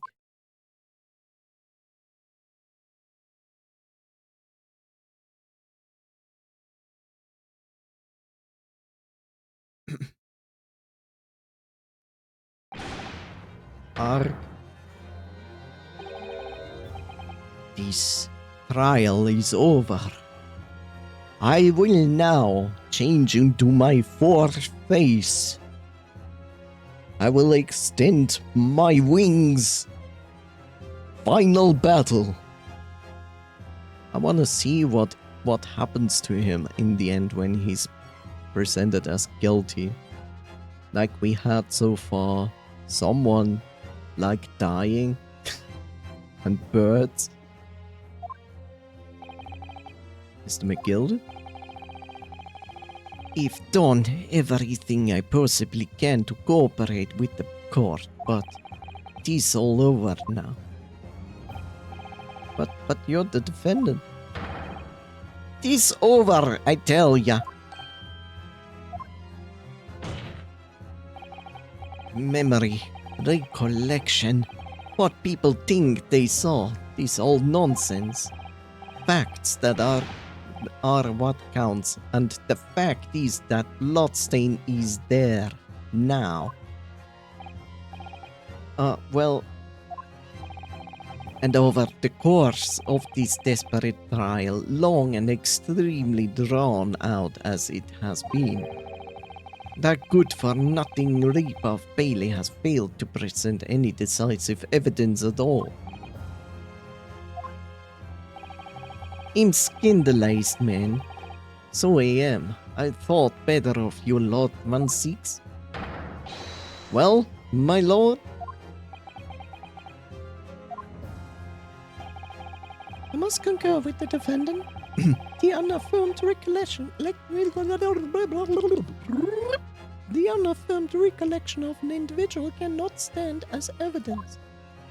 Arg. This trial is over. I will now change into my fourth face. I will extend my wings. Final battle. I want to see what happens to him in the end when he's presented as guilty. Like we had so far, someone like dying and birds. Mr. McGill? I've done everything I possibly can to cooperate with the court, but it is all over now. But you're the defendant. It is over, I tell ya. Memory, recollection, what people think they saw, this all nonsense. Facts that are what counts, and the fact is that bloodstain is there now. Well, and over the course of this desperate trial, long and extremely drawn out as it has been, that good-for-nothing ripoff Bailey has failed to present any decisive evidence at all. I'm scandalized, man. So I thought better of you, Lord 1-6. Well, my lord, I must concur with the defendant. The unaffirmed recollection. The unaffirmed recollection of an individual cannot stand as evidence.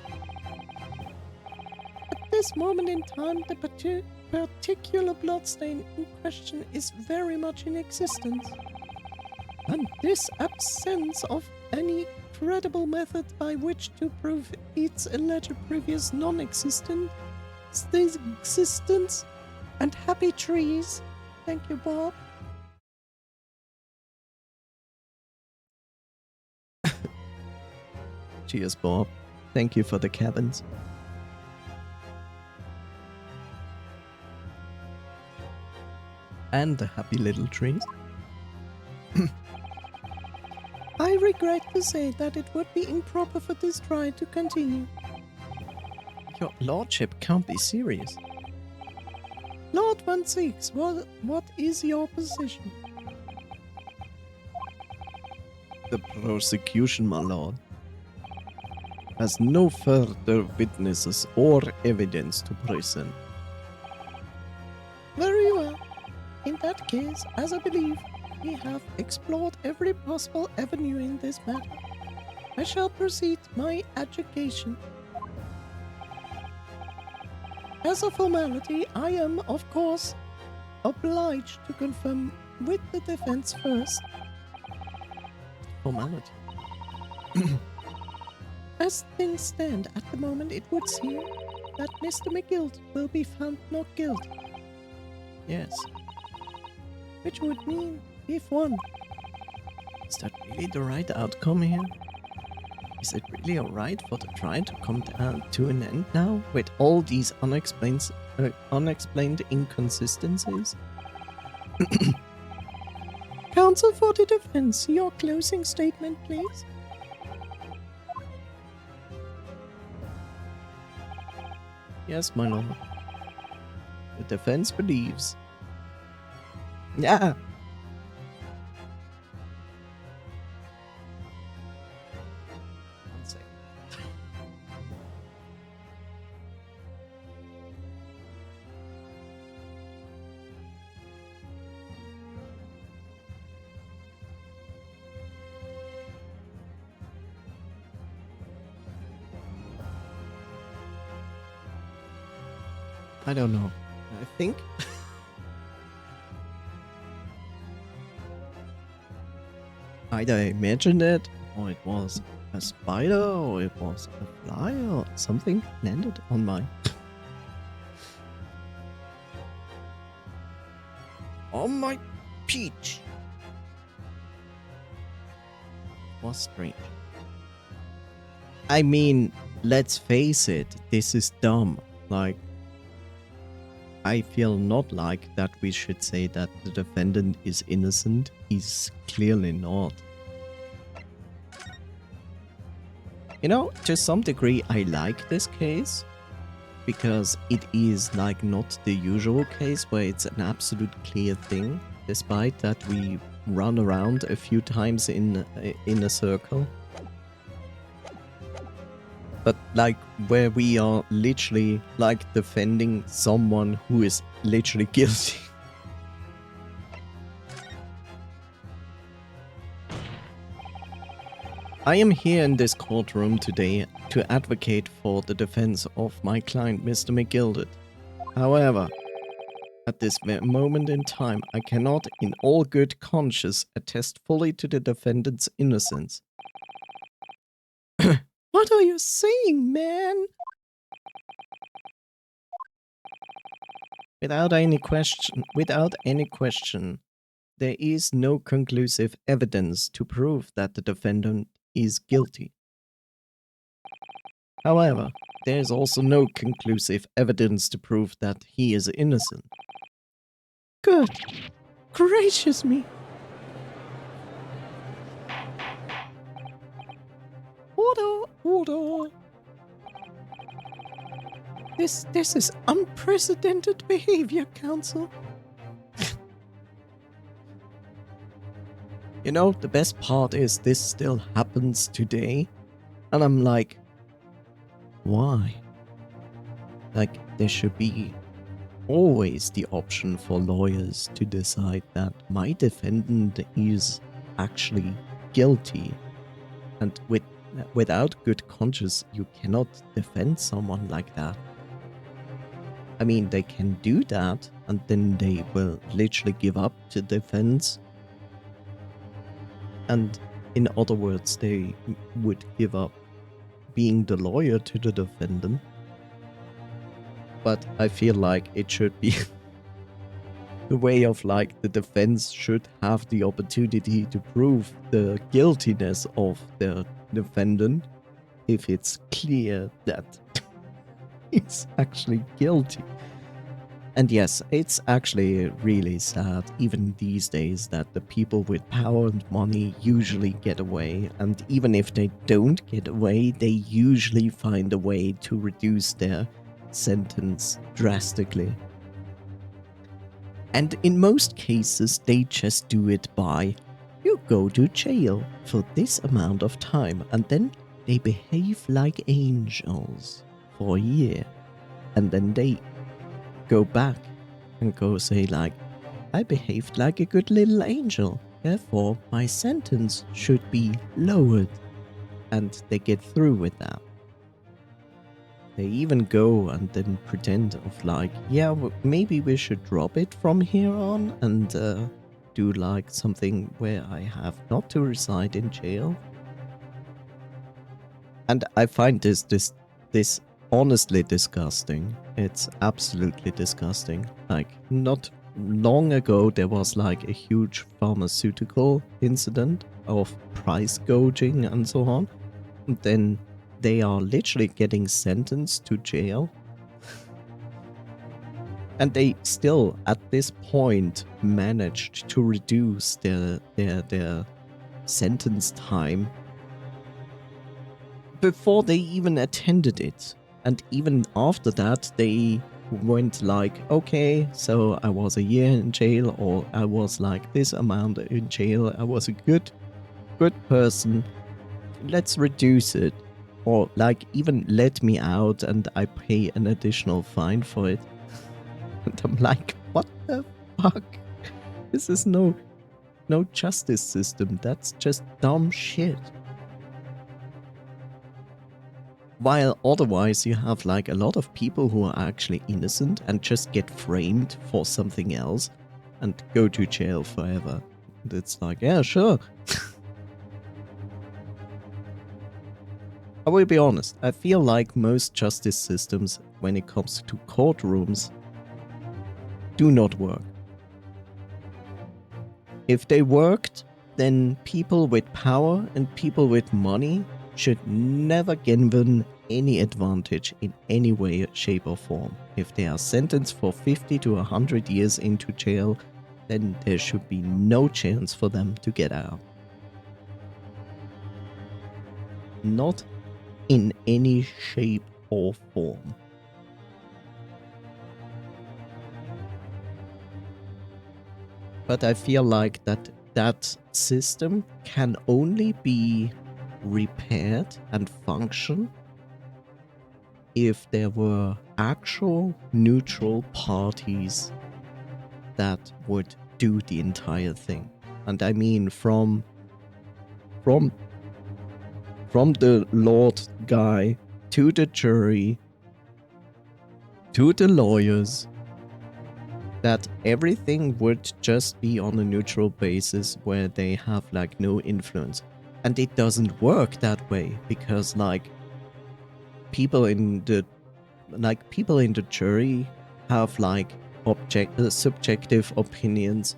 At this moment in time, the particular bloodstain in question is very much in existence. And this absence of any credible method by which to prove its alleged previous non-existence, existence, and happy trees. Thank you, Bob. cheers, Bob. Thank you for the cabins. And the happy little trees. I regret to say that it would be improper for this trial to continue. Your lordship can't be serious. Lord 1-6, what is your position? The prosecution, my lord, has no further witnesses or evidence to present. Very well. In that case, as I believe, we have explored every possible avenue in this matter. I shall proceed my adjudication. As a formality, I am, of course, obliged to confirm with the defense first. Formality. As things stand at the moment, it would seem that Mr. McGill will be found not guilty, Yes. which would mean if one. Is that really the right outcome here? Is it really alright for the trial to come to an end now with all these unexplained inconsistencies? Counsel for the defense, your closing statement, please. Yes, my lord. The defense believes. Yeah. One second. I don't know. I think either I imagined it, or it was a spider, or it was a fly, or something landed on my. on my peach. Was strange. I mean, let's face it, this is dumb. Like, I feel not like that we should say that the defendant is innocent. He's clearly not. You know, to some degree, I like this case because it is like not the usual case where it's an absolute clear thing, despite that we run around a few times in a circle. But like where we are literally like defending someone who is literally guilty. I am here in this courtroom today to advocate for the defense of my client, Mr. McGilded. However, at this moment in time, I cannot in all good conscience attest fully to the defendant's innocence. What are you saying, man? Without any question, there is no conclusive evidence to prove that the defendant is guilty. However, there is also no conclusive evidence to prove that he is innocent. Good gracious me. Order. This is unprecedented behavior, counsel. You know, the best part is this still happens today. And I'm like, why? Like, there should be always the option for lawyers to decide that my defendant is actually guilty. And without good conscience, you cannot defend someone like that. I mean, they can do that, and then they will literally give up to defense. And in other words, they would give up being the lawyer to the defendant. But I feel like it should be the way of like the defense should have the opportunity to prove the guiltiness of the defendant if it's clear that he's actually guilty. And yes, it's actually really sad, even these days, that the people with power and money usually get away. And even if they don't get away, they usually find a way to reduce their sentence drastically. And in most cases, they just do it by, you go to jail for this amount of time, and then they behave like angels for a year. And then they go back and go say like, I behaved like a good little angel, therefore my sentence should be lowered. And they get through with that. They even go and then pretend of like, yeah, maybe we should drop it from here on and do like something where I have not to reside in jail. And I find this honestly disgusting. It's absolutely disgusting. Like, not long ago, there was like a huge pharmaceutical incident of price gouging and so on. And then they are literally getting sentenced to jail. And they still, at this point, managed to reduce their sentence time before they even attended it. And even after that, they went like, okay, so I was a year in jail, or I was like this amount in jail, I was a good person, let's reduce it. Or like even let me out and I pay an additional fine for it. And I'm like, what the fuck? This is no justice system. That's just dumb shit. While otherwise you have like a lot of people who are actually innocent and just get framed for something else and go to jail forever. And it's like, yeah, sure. I will be honest, I feel like most justice systems, when it comes to courtrooms, do not work. If they worked, then people with power and people with money should never given any advantage in any way, shape or form. If they are sentenced for 50 to 100 years into jail, then there should be no chance for them to get out. Not in any shape or form. But I feel like that system can only be repaired and function if there were actual neutral parties that would do the entire thing. And I mean from the Lord guy to the jury to the lawyers, that everything would just be on a neutral basis where they have like no influence. And it doesn't work that way because like people in the jury have like subjective opinions.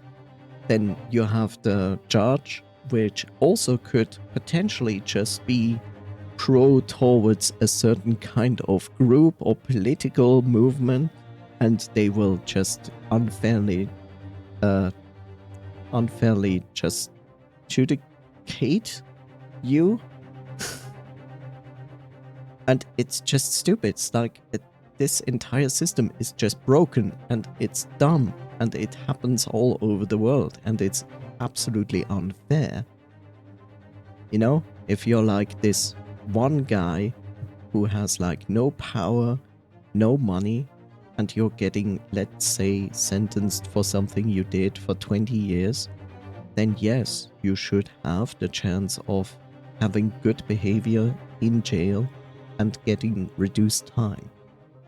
Then you have the judge, which also could potentially just be pro towards a certain kind of group or political movement, and they will just unfairly just judicate you. And it's just stupid. It's like this entire system is just broken and it's dumb and it happens all over the world and it's absolutely unfair. You know, if you're like this one guy who has like no power, no money, and you're getting, let's say, sentenced for something you did for 20 years, then yes, you should have the chance of having good behavior in jail and getting reduced time.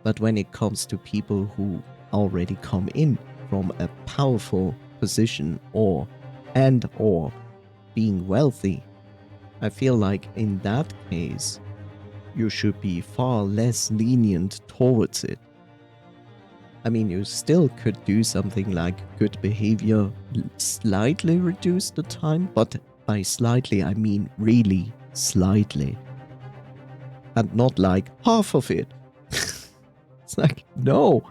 But when it comes to people who already come in from a powerful position or being wealthy, I feel like in that case, you should be far less lenient towards it. I mean, you still could do something like good behavior, slightly reduce the time, but by slightly, I mean really slightly. And not like half of it. It's like, no.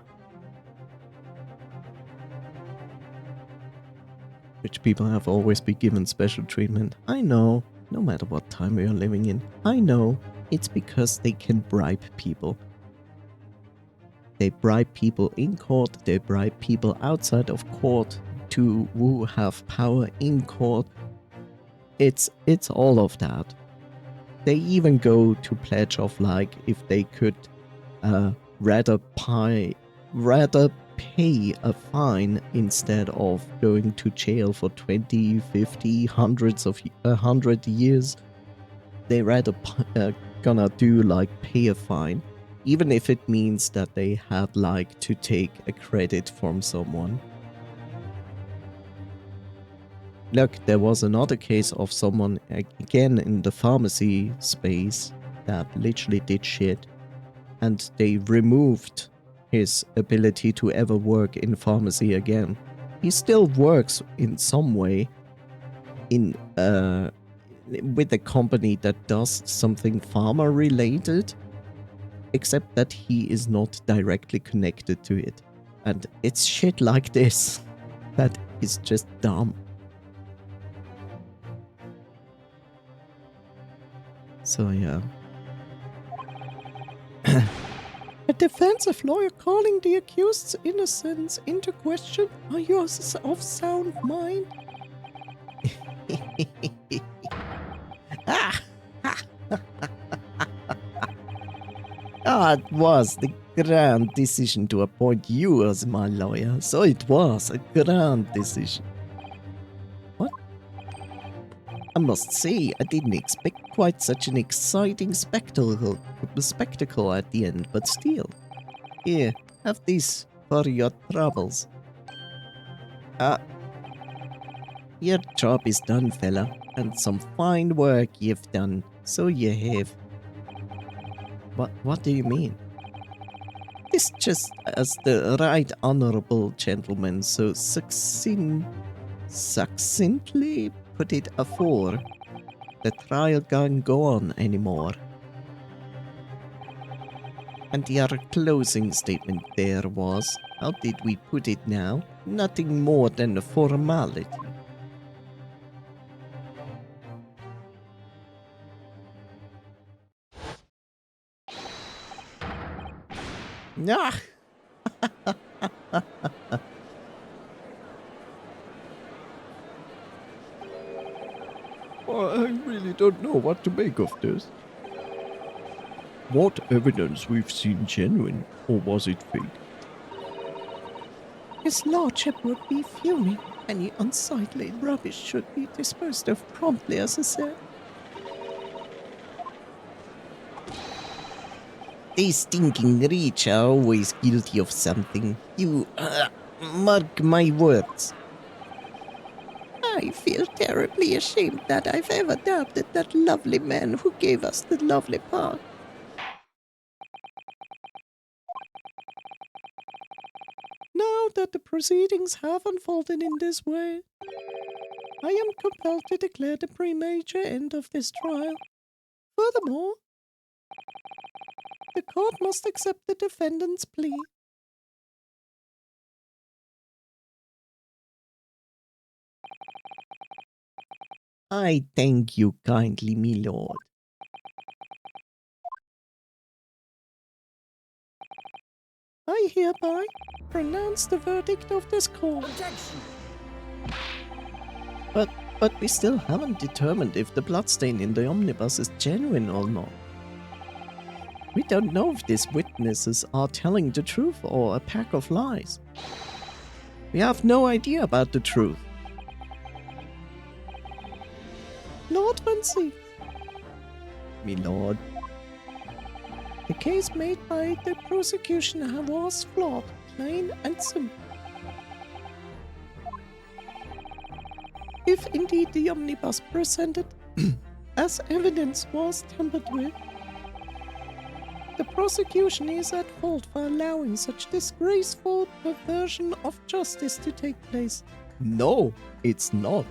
Rich people have always been given special treatment. I know, no matter what time we are living in. I know, it's because they can bribe people. They bribe people in court, they bribe people outside of court to who have power in court. It's all of that. They even go to pledge of like if they could rather pay a fine instead of going to jail for 20, 50, hundreds of 100 years. They rather gonna do like pay a fine, even if it means that they had like to take a credit from someone. Look, there was another case of someone, again in the pharmacy space, that literally did shit, and they removed his ability to ever work in pharmacy again. He still works in some way in with a company that does something pharma related, except that he is not directly connected to it. And it's shit like this that is just dumb. So yeah. A defensive lawyer calling the accused's innocence into question. Are you of sound mind? It was the grand decision to appoint you as my lawyer, so it was a grand decision. What? I must say, I didn't expect quite such an exciting spectacle at the end, but still. Here, have this for your troubles. Your job is done, fella, and some fine work you've done, so you have. What do you mean? This just as the right honorable gentleman so succinctly put it afore. The trial can't go on anymore. And your closing statement there was, how did we put it now? Nothing more than a formality. Ah! I really don't know what to make of this. What evidence we've seen genuine, or was it fake? His lordship would be fuming. Any unsightly rubbish should be disposed of promptly, as I said. These stinking rich are always guilty of something. You, mark my words. I feel terribly ashamed that I've ever doubted that lovely man who gave us the lovely park. Now that the proceedings have unfolded in this way, I am compelled to declare the premature end of this trial. Furthermore, the court must accept the defendant's plea. I thank you kindly, my lord. I hereby pronounce the verdict of this court. Objection! But we still haven't determined if the bloodstain in the omnibus is genuine or not. We don't know if these witnesses are telling the truth or a pack of lies. We have no idea about the truth. Lord Vinci. Me lord. The case made by the prosecution was flawed, plain and simple. If indeed the omnibus presented as evidence was tampered with, the prosecution is at fault for allowing such disgraceful perversion of justice to take place. No, it's not.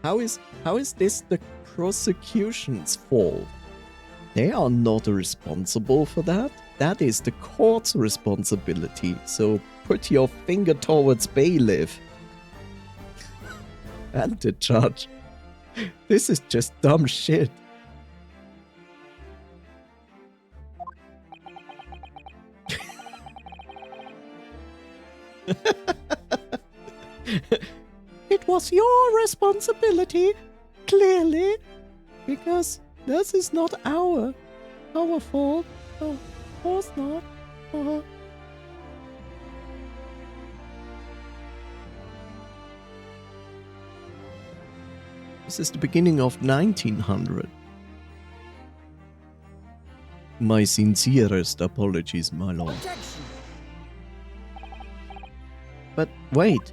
How is this the prosecution's fault? They are not responsible for that. That is the court's responsibility. So put your finger towards bailiff. And the judge. This is just dumb shit. It was your responsibility, clearly, because this is not our fault. No, of course not. This is the beginning of 1900. My sincerest apologies, my lord. Objection. But wait.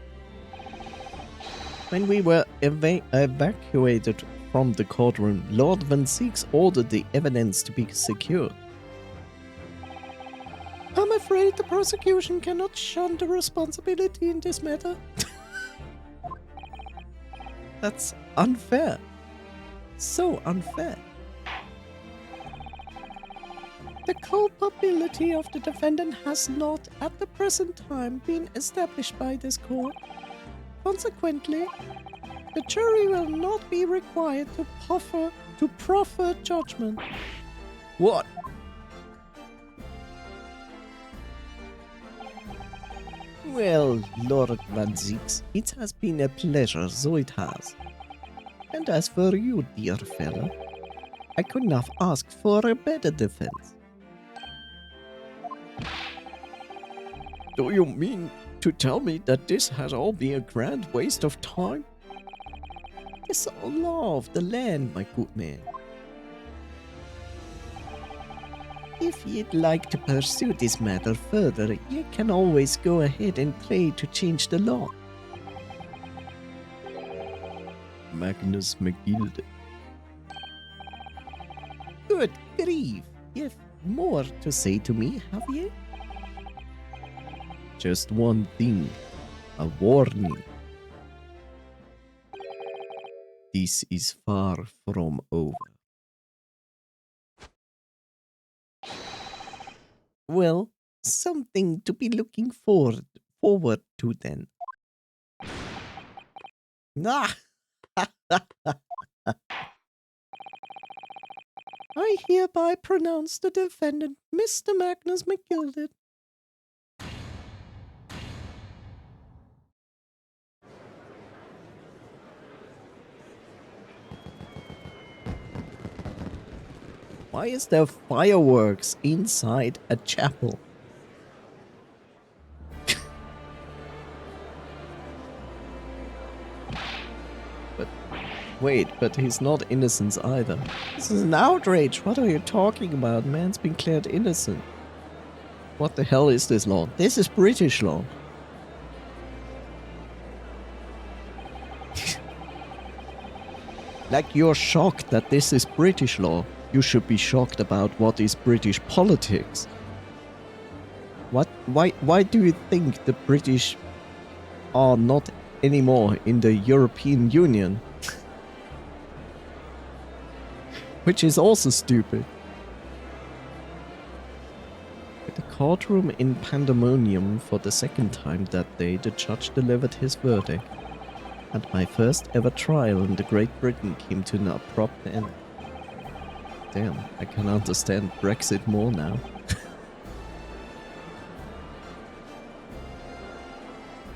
When we were evacuated from the courtroom, Lord Van Siegs ordered the evidence to be secured. I'm afraid the prosecution cannot shun the responsibility in this matter. That's unfair. So unfair. The culpability of the defendant has not, at the present time, been established by this court. Consequently, the jury will not be required to proffer judgment. What? Well, Lord Van Siegs, it has been a pleasure, so it has. And as for you, dear fellow, I couldn't have asked for a better defense. Do you mean to tell me that this has all been a grand waste of time? It's all law of the land, my good man. If you'd like to pursue this matter further, you can always go ahead and pray to change the law. Magnus McGilde. Good grief! You've more to say to me, have you? Just one thing. A warning. This is far from over. Well, something to be looking forward to then. Ah! I hereby pronounce the defendant, Mr. Magnus McGilde. Why is there fireworks inside a chapel? But he's not innocent either. This is an outrage. What are you talking about? Man's been declared innocent. What the hell is this law? This is British law. Like you're shocked that this is British law. You should be shocked about what is British politics. Why do you think the British are not anymore in the European Union? Which is also stupid. At the courtroom in pandemonium for the second time that day, the judge delivered his verdict. And my first ever trial in the Great Britain came to an abrupt end. Damn, I can understand Brexit more now.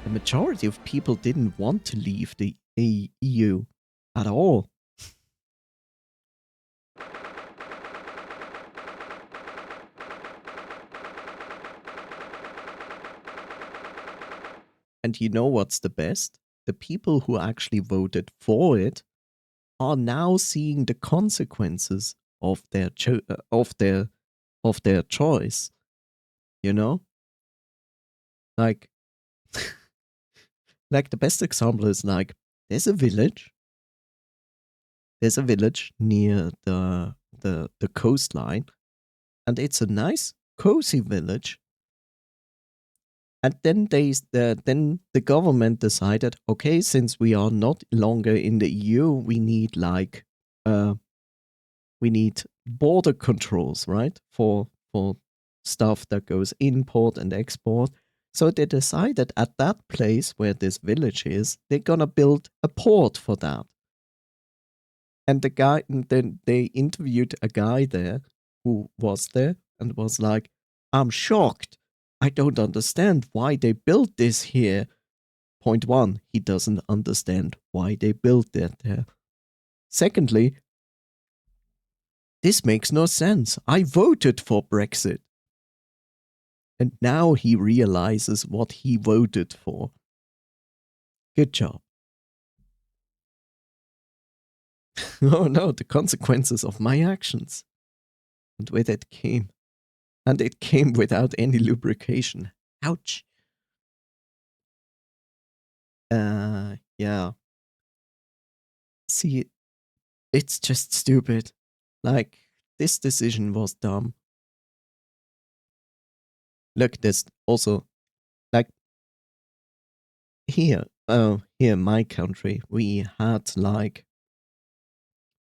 the majority of people didn't want to leave the EU at all. And you know what's the best? The people who actually voted for it are now seeing the consequences of their of their choice. You know, like like the best example is like there's a village. There's a village near the coastline, and it's a nice cozy village. And then then the government decided, okay, since we are not longer in the EU, we need like we need border controls, right? For stuff that goes import and export. So they decided at that place where this village is, they're gonna build a port for that. And the guy, and then they interviewed a guy there who was there and was like, I'm shocked. I don't understand why they built this here. Point one, he doesn't understand why they built that there. Secondly, this makes no sense. I voted for Brexit. And now he realizes what he voted for. Good job. Oh no, the consequences of my actions. And with it came. And it came without any lubrication. Ouch. Yeah. See, it's just stupid. Like, this decision was dumb. Look, this also, like, here in my country, we had, like,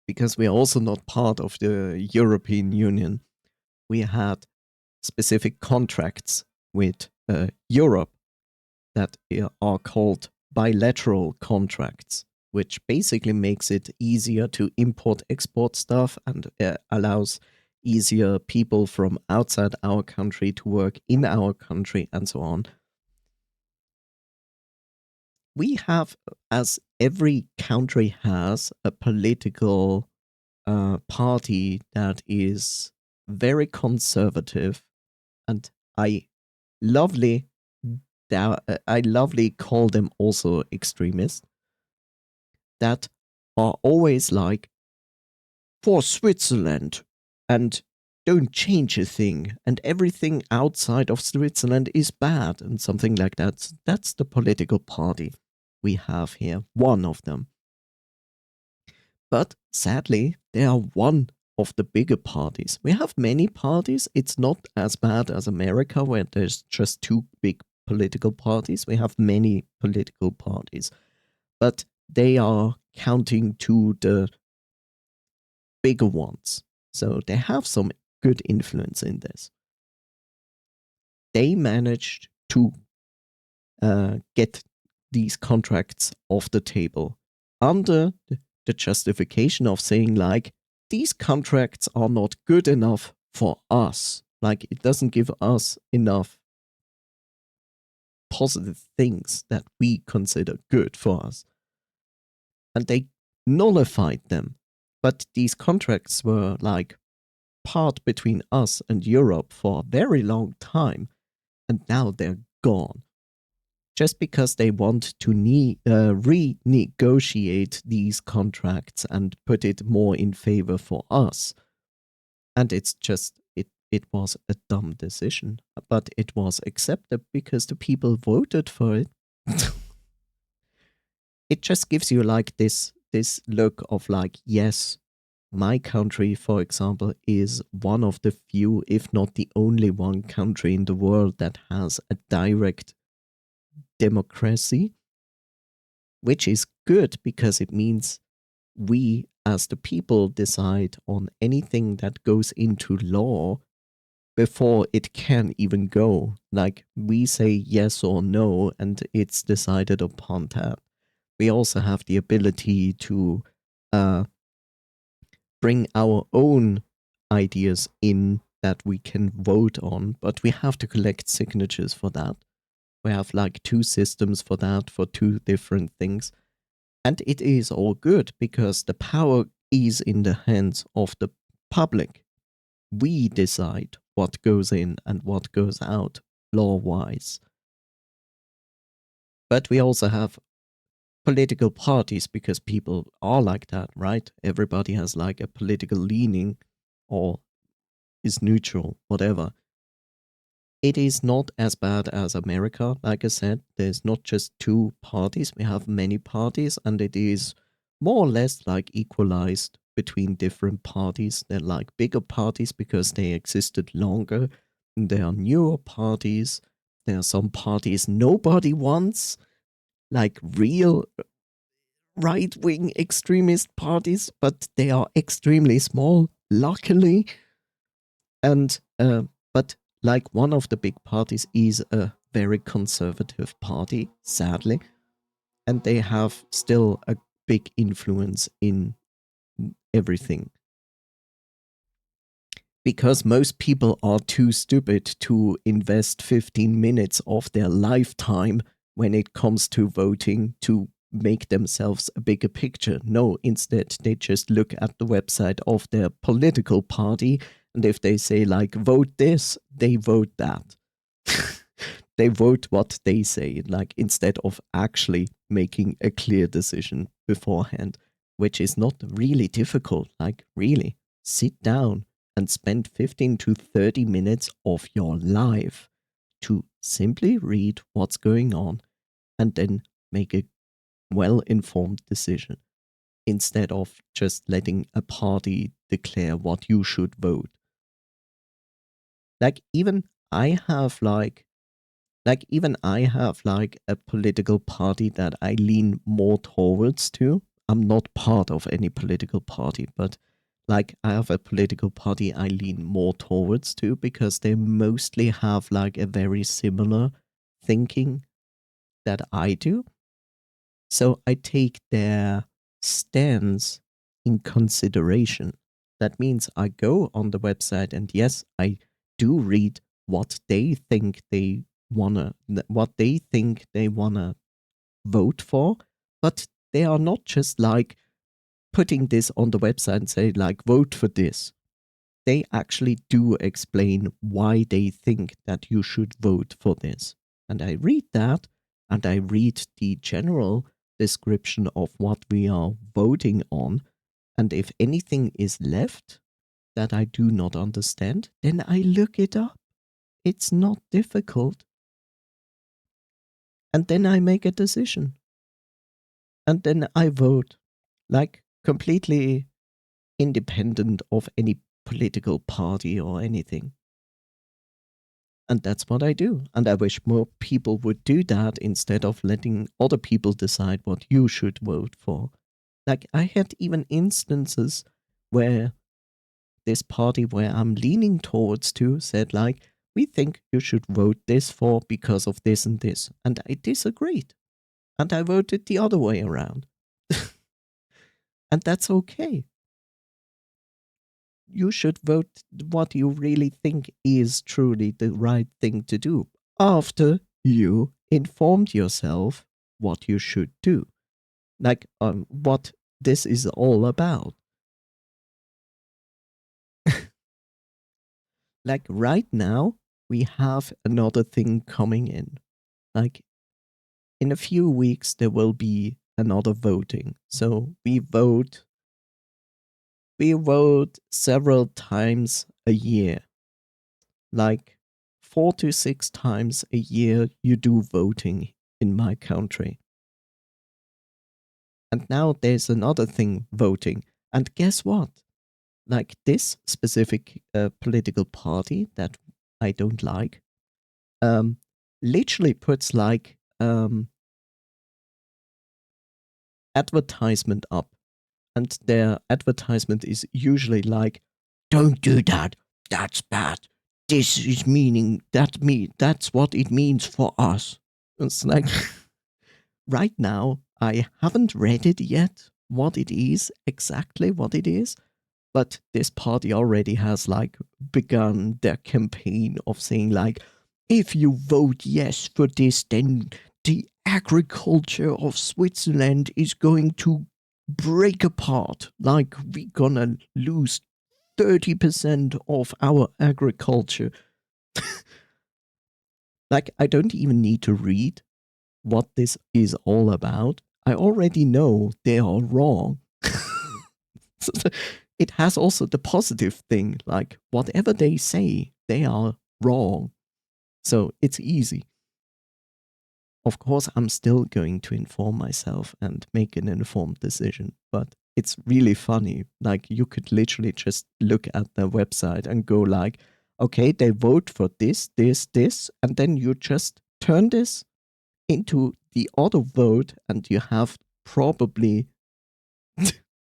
because we are also not part of the European Union, we had specific contracts with Europe that are called bilateral contracts, which basically makes it easier to import export stuff and allows easier people from outside our country to work in our country and so on. We have, as every country has, a political party that is very conservative, and I lovely call them also extremists, that are always like, for Switzerland, and don't change a thing, and everything outside of Switzerland is bad, and something like that. That's the political party we have here, one of them. But sadly, they are one of the bigger parties. We have many parties. It's not as bad as America, where there's just two big political parties. We have many political parties, but they are counting to the bigger ones. So they have some good influence in this. They managed to get these contracts off the table under the justification of saying, like, these contracts are not good enough for us. Like, it doesn't give us enough positive things that we consider good for us. And they nullified them. But these contracts were like part between us and Europe for a very long time. And now they're gone. Just because they want to renegotiate these contracts and put it more in favor for us. And it's just, it was a dumb decision, but it was accepted because the people voted for it. It just gives you like this look of like, yes, my country, for example, is one of the few, if not the only one country in the world that has a direct democracy, which is good because it means we as the people decide on anything that goes into law before it can even go. Like, we say yes or no, and it's decided upon that. We also have the ability to bring our own ideas in that we can vote on, but we have to collect signatures for that. We have like 2 systems for that, for 2 different things. And it is all good because the power is in the hands of the public. We decide what goes in and what goes out law-wise. But we also have political parties because people are like that, right? Everybody has like a political leaning or is neutral, whatever. It is not as bad as America. Like I said, there's not just 2 parties, we have many parties, and it is more or less like equalized between different parties. They're like bigger parties because they existed longer. And there are newer parties. There are some parties nobody wants, like real right-wing extremist parties, but they are extremely small, luckily. And but like one of the big parties is a very conservative party, sadly, and they have still a big influence in everything. Because most people are too stupid to invest 15 minutes of their lifetime when it comes to voting to make themselves a bigger picture. No, instead, they just look at the website of their political party, and if they say, like, vote this, they vote that. They vote what they say, like, instead of actually making a clear decision beforehand, which is not really difficult. Like, really, sit down and spend 15 to 30 minutes of your life to simply read what's going on and then make a well-informed decision instead of just letting a party declare what you should vote. Like even I have like a political party that I lean more towards to. I'm not part of any political party, but like I have a political party I lean more towards to because they mostly have like a very similar thinking that I do. So I take their stance in consideration. That means I go on the website and yes, I do read what they think they wanna vote for, but they are not just like putting this on the website and say like vote for this. They actually do explain why they think that you should vote for this. And I read that and I read the general description of what we are voting on. And if anything is left that I do not understand, then I look it up. It's not difficult. And then I make a decision. And then I vote, like completely independent of any political party or anything. And that's what I do. And I wish more people would do that instead of letting other people decide what you should vote for. Like, I had even instances where this party where I'm leaning towards to said, like, we think you should vote this for because of this and this. And I disagreed. And I voted the other way around. And that's okay. You should vote what you really think is truly the right thing to do after you informed yourself what you should do. Like, what this is all about. Like, right now, we have another thing coming in. Like, in a few weeks, there will be another voting. So we vote several times a year. Like 4 to 6 times a year you do voting in my country. And now there's another thing, voting. And guess what? Like this specific political party that I don't like, literally puts like advertisement up. And their advertisement is usually like, don't do that, that's bad. This is that's what it means for us. It's like, right now, I haven't read it yet, what it is, exactly what it is, but this party already has like begun their campaign of saying like, if you vote yes for this, then the agriculture of Switzerland is going to break apart. Like, we're gonna lose 30% of our agriculture. Like, I don't even need to read what this is all about. I already know they are wrong. So it has also the positive thing, like, whatever they say, they are wrong. So it's easy. Of course, I'm still going to inform myself and make an informed decision, but it's really funny. Like, you could literally just look at their website and go like, okay, they vote for this, this, this, and then you just turn this into the auto vote and you have probably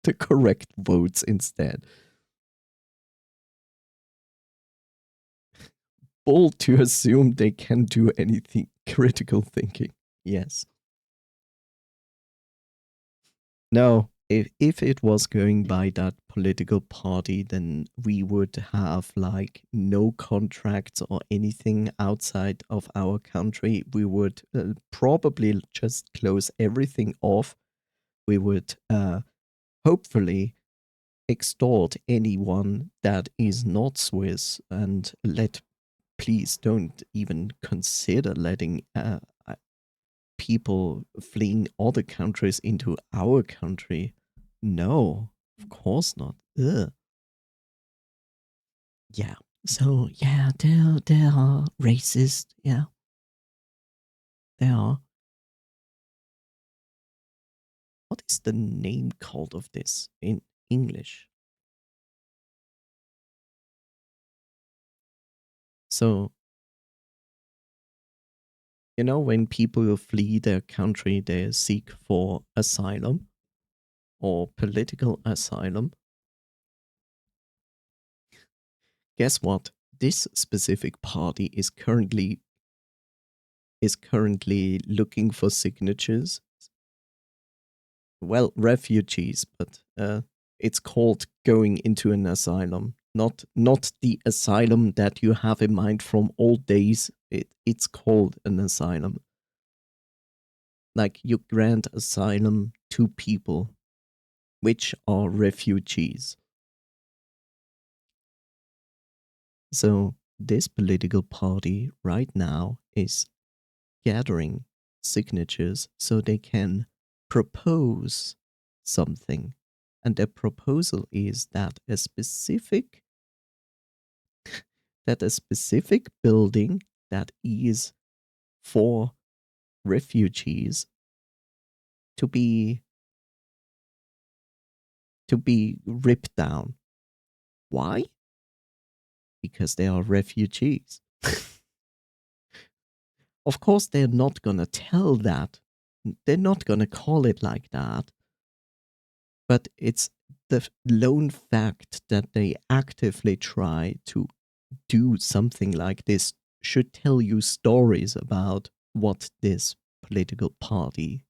the correct votes instead. Bold to assume they can do anything. Critical thinking. Yes. No, if it was going by that political party, then we would have like no contracts or anything outside of our country. We would probably just close everything off. We would hopefully extort anyone that is not Swiss and please don't even consider letting people fleeing other countries into our country. No, of course not. Ugh. Yeah. So yeah, they are racist. Yeah, they are. What is the name called of this in English? So, you know, when people flee their country, they seek for asylum or political asylum. Guess what? This specific party is currently looking for signatures. Well, refugees, but it's called going into an asylum, not the asylum that you have in mind from old days. It's called an asylum. Like, you grant asylum to people which are refugees. So this political party right now is gathering signatures so they can propose something. And their proposal is that a specific building that is for refugees to be ripped down. Why? Because they are refugees. Of course, they're not gonna tell that. They're not gonna call it like that. But it's the lone fact that they actively try to do something like this should tell you stories about what this political party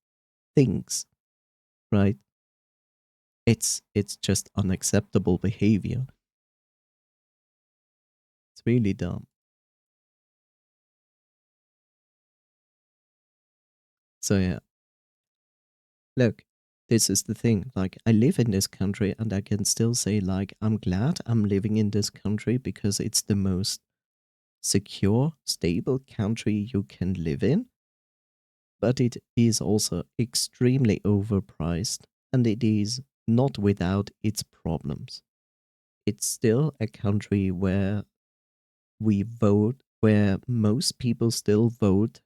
thinks, right? It's just unacceptable behavior. It's really dumb. So yeah. Look, this is the thing. Like, I live in this country and I can still say, like, I'm glad I'm living in this country because it's the most secure, stable country you can live in. But it is also extremely overpriced and it is not without its problems. It's still a country where we vote, where most people still vote,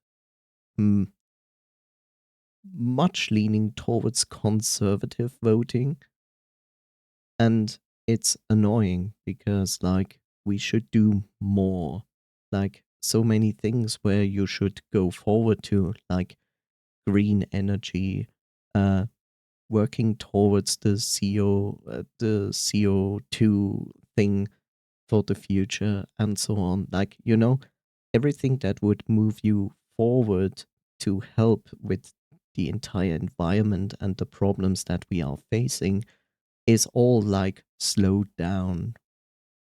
much leaning towards conservative voting. And it's annoying because, like, we should do more. Like, so many things where you should go forward to, like green energy, working towards the CO2 thing for the future, and so on. Like, you know, everything that would move you forward to help with the entire environment and the problems that we are facing is all like slowed down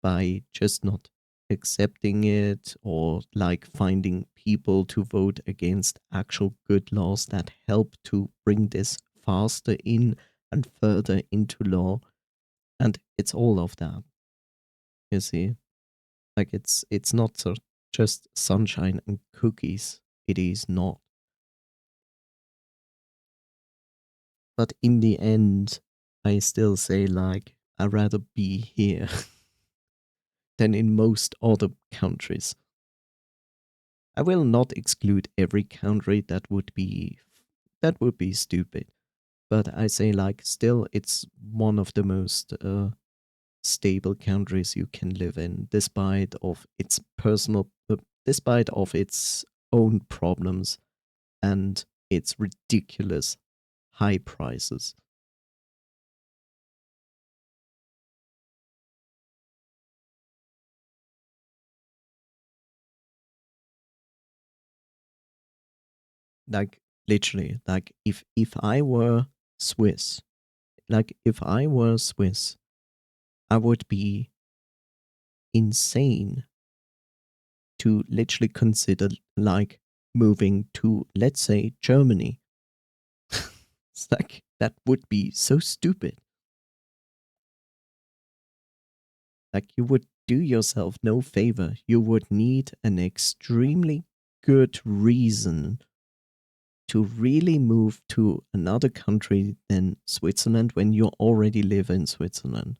by just not accepting it, or like finding people to vote against actual good laws that help to bring this faster in and further into law. And it's all of that, you see. Like it's not just sunshine and cookies. It is not. But in the end, I still say, like, I'd rather be here than in most other countries. I will not exclude every country. That would be stupid. But I say, like, still it's one of the most stable countries you can live in, despite of its despite of its own problems and its ridiculous high prices. Like, literally, like, if I were Swiss, if I were Swiss, I would be insane to literally consider, like, moving to, let's say, Germany. It's like, that would be so stupid. Like, you would do yourself no favor. You would need an extremely good reason to really move to another country than Switzerland when you already live in Switzerland.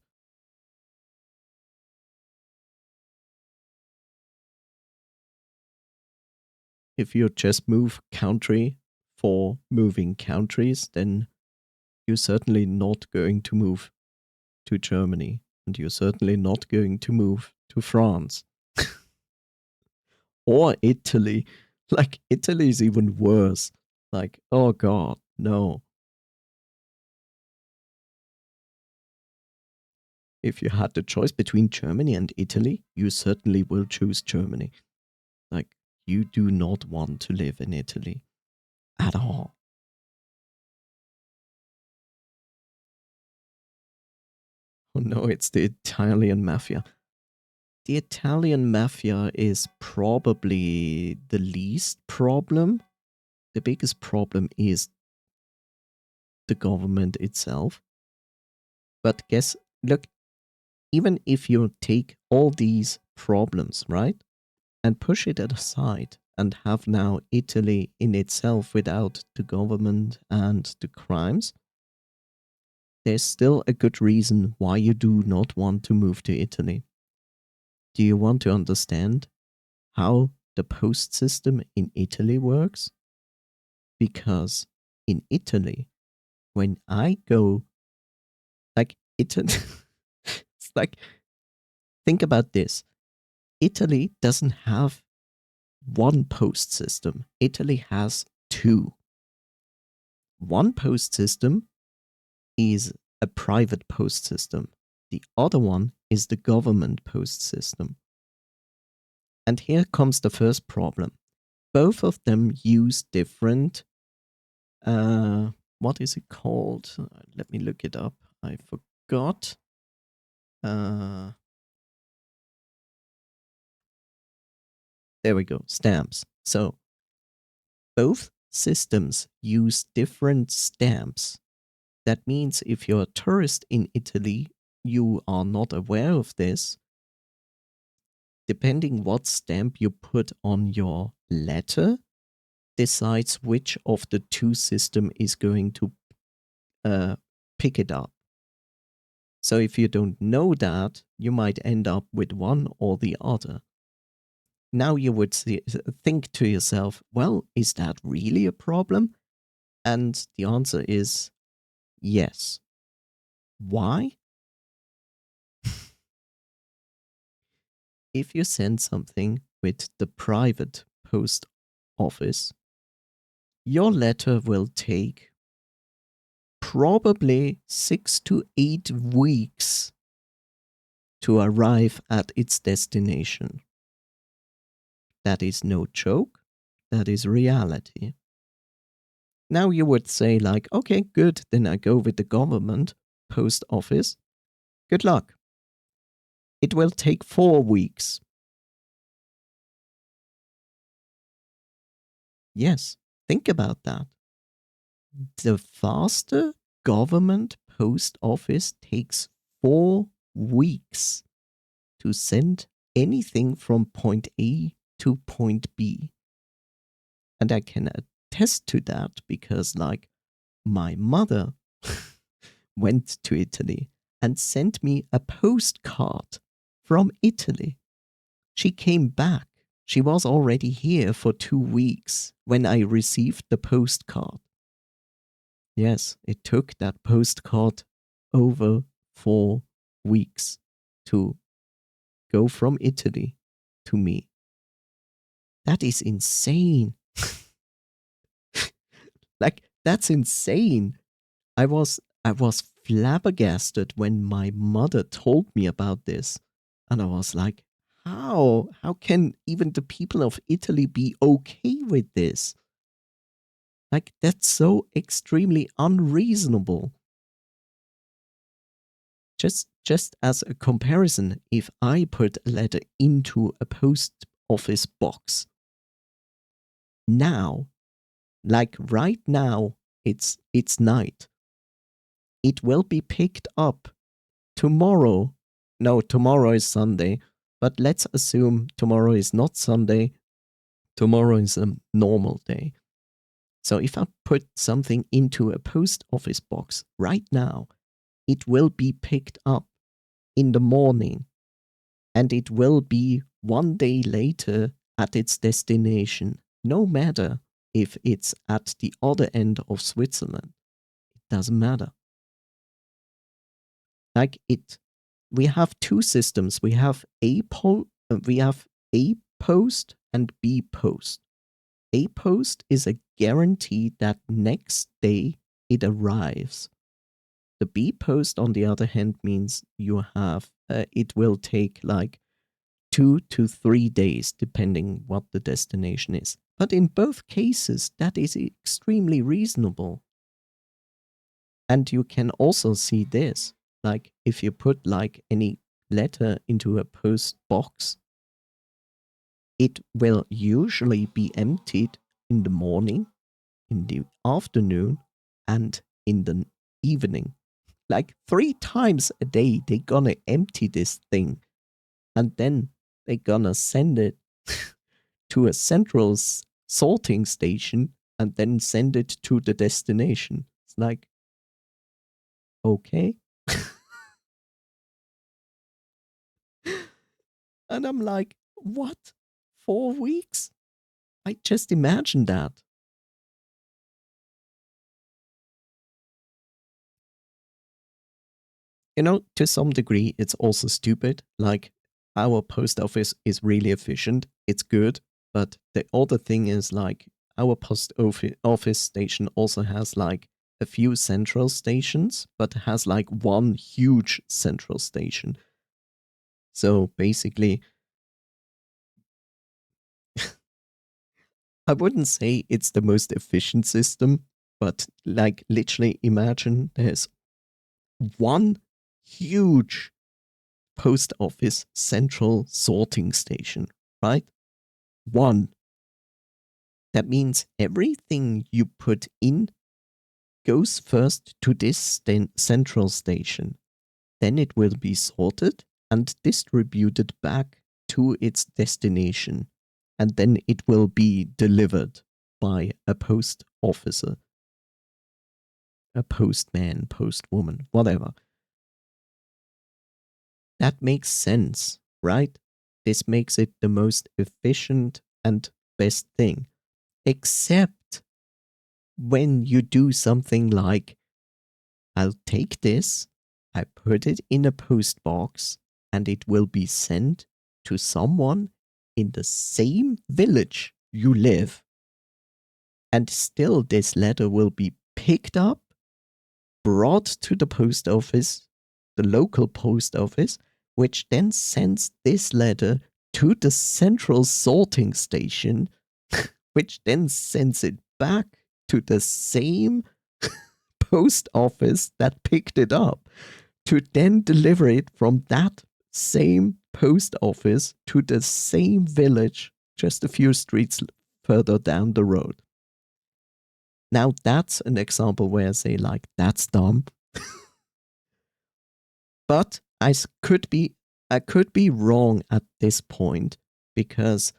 If you just move country for moving countries, then you're certainly not going to move to Germany, and you're certainly not going to move to France or Italy. Like, Italy is even worse. Like, oh God, no. If you had the choice between Germany and Italy, you certainly will choose Germany. Like, you do not want to live in Italy at all. Oh no, it's the Italian mafia. The Italian mafia is probably the least problem. The biggest problem is the government itself. But look, even if you take all these problems, right, and push it aside and have now Italy in itself without the government and the crimes, there's still a good reason why you do not want to move to Italy. Do you want to understand how the post system in Italy works? Because in Italy, when I go, like, Italy, it's like, think about this. Italy doesn't have one post system, Italy has two. One post system is a private post system, the other one is the government post system. And here comes the first problem. Both of them use different, what is it called? Let me look it up. I forgot. There we go, stamps. So both systems use different stamps. That means if you're a tourist in Italy, you are not aware of this. Depending what stamp you put on your letter, decides which of the two system is going to pick it up. So if you don't know that, you might end up with one or the other. Now you would think to yourself, well, is that really a problem? And the answer is yes. Why? If you send something with the private post office, your letter will take probably 6 to 8 weeks to arrive at its destination. That is no joke. That is reality. Now you would say, like, okay, good, then I go with the government post office. Good luck. It will take 4 weeks. Yes, think about that. The faster government post office takes 4 weeks to send anything from point A to point B. And I can attest to that because, like, my mother went to Italy and sent me a postcard from Italy. She came back. She was already here for 2 weeks when I received the postcard. Yes, it took that postcard over 4 weeks to go from Italy to me. That is insane. Like, that's insane. I was flabbergasted when my mother told me about this. And I was like, how? How can even the people of Italy be okay with this? Like, that's so extremely unreasonable. Just as a comparison, if I put a letter into a post office box, now, like right now, it's night. It will be picked up tomorrow. No, tomorrow is Sunday, but let's assume tomorrow is not Sunday. Tomorrow is a normal day. So if I put something into a post office box right now, it will be picked up in the morning, and it will be 1 day later at its destination, no matter if it's at the other end of Switzerland. It doesn't matter. Like, we have two systems. We have A post and B post. A post is a guarantee that next day it arrives. The B post, on the other hand, means you have it will take like 2 to 3 days, depending what the destination is. But in both cases, that is extremely reasonable. And you can also see this, like if you put like any letter into a post box, it will usually be emptied in the morning, in the afternoon, and in the evening. Like 3 times a day, they're gonna empty this thing. And then they're gonna send it to a central sorting station and then send it to the destination. It's like, okay. And I'm like, what? 4 weeks? I just imagine that. You know, to some degree, it's also stupid. Like, our post office is really efficient. It's good. But the other thing is, like, our post office station also has, like, a few central stations, but has, like, one huge central station. So basically, I wouldn't say it's the most efficient system, but, like, literally imagine there's one huge post office central sorting station, right? One. That means everything you put in goes first to this central station. Then it will be sorted and distributed back to its destination. And then it will be delivered by a post officer, a postman, postwoman, whatever. That makes sense, right? This makes it the most efficient and best thing. Except when you do something like, I'll take this, I put it in a post box, and it will be sent to someone in the same village you live. And still, this letter will be picked up, brought to the post office, the local post office, which then sends this letter to the central sorting station, which then sends it back to the same post office that picked it up, to then deliver it from that same post office to the same village just a few streets further down the road. Now that's an example where I say like, that's dumb. But I could be wrong at this point, because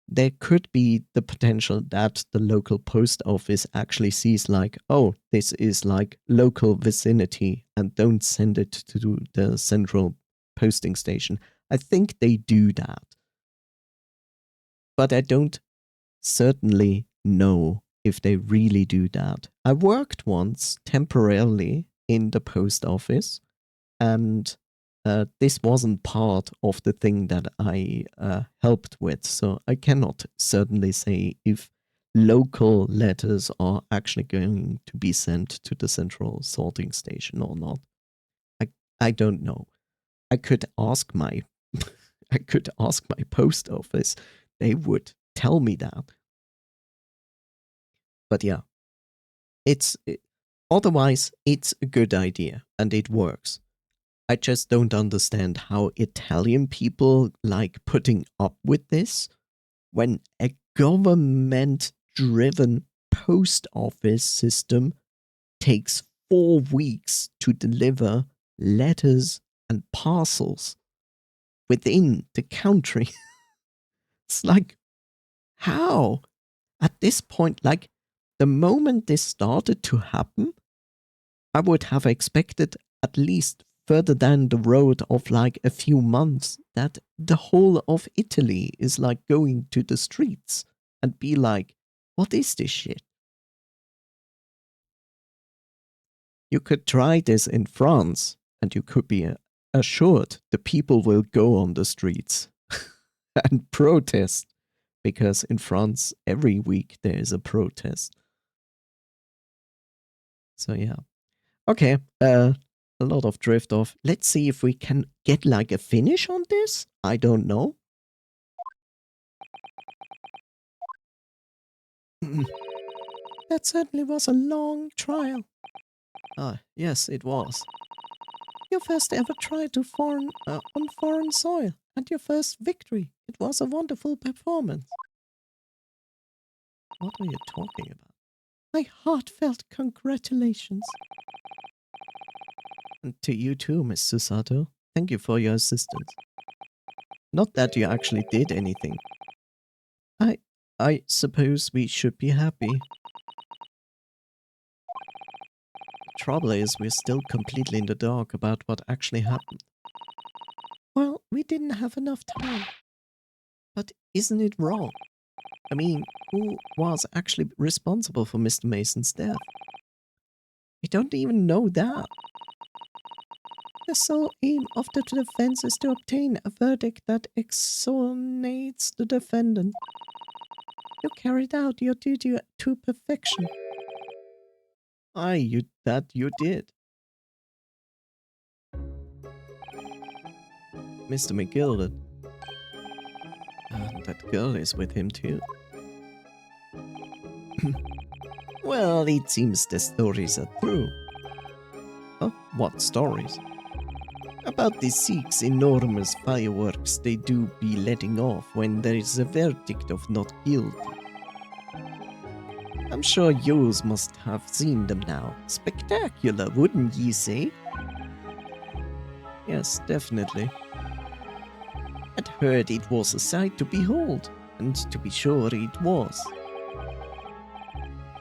there could be the potential that the local post office actually sees like, oh, this is like local vicinity, and don't send it to the central posting station. I think they do that. But I don't certainly know if they really do that. I worked once temporarily in the post office, and this wasn't part of the thing that I helped with, so I cannot certainly say if local letters are actually going to be sent to the central sorting station or not. I don't know. I could ask my I could ask my post office. They would tell me that. But yeah, otherwise it's a good idea and it works. I just don't understand how Italian people like putting up with this when a government-driven post office system takes 4 weeks to deliver letters and parcels within the country. It's like, how? At this point, like, the moment this started to happen, I would have expected at least further down the road of like a few months that the whole of Italy is like going to the streets and be like, what is this shit? You could try this in France and you could be assured the people will go on the streets and protest, because in France every week there is a protest. So yeah. Okay, a lot of drift off. Let's see if we can get like a finish on this. I don't know. That certainly was a long trial. Ah, yes, it was. Your first ever try to on foreign soil, and your first victory. It was a wonderful performance. What are you talking about? My heartfelt congratulations. And to you too, Miss Susato. Thank you for your assistance. Not that you actually did anything. I suppose we should be happy. The trouble is, we're still completely in the dark about what actually happened. Well, we didn't have enough time. But isn't it wrong? I mean, who was actually responsible for Mr. Mason's death? We don't even know that. The sole aim of the defense is to obtain a verdict that exonerates the defendant. You carried out your duty to perfection. Aye, you did. Mr. McGilded. And that girl is with him too. Well, it seems the stories are true. Huh? What stories? About the Sikhs' enormous fireworks they do be letting off when there is a verdict of not guilty. I'm sure yours must have seen them now. Spectacular, wouldn't ye say? Yes, definitely. I'd heard it was a sight to behold, and to be sure it was.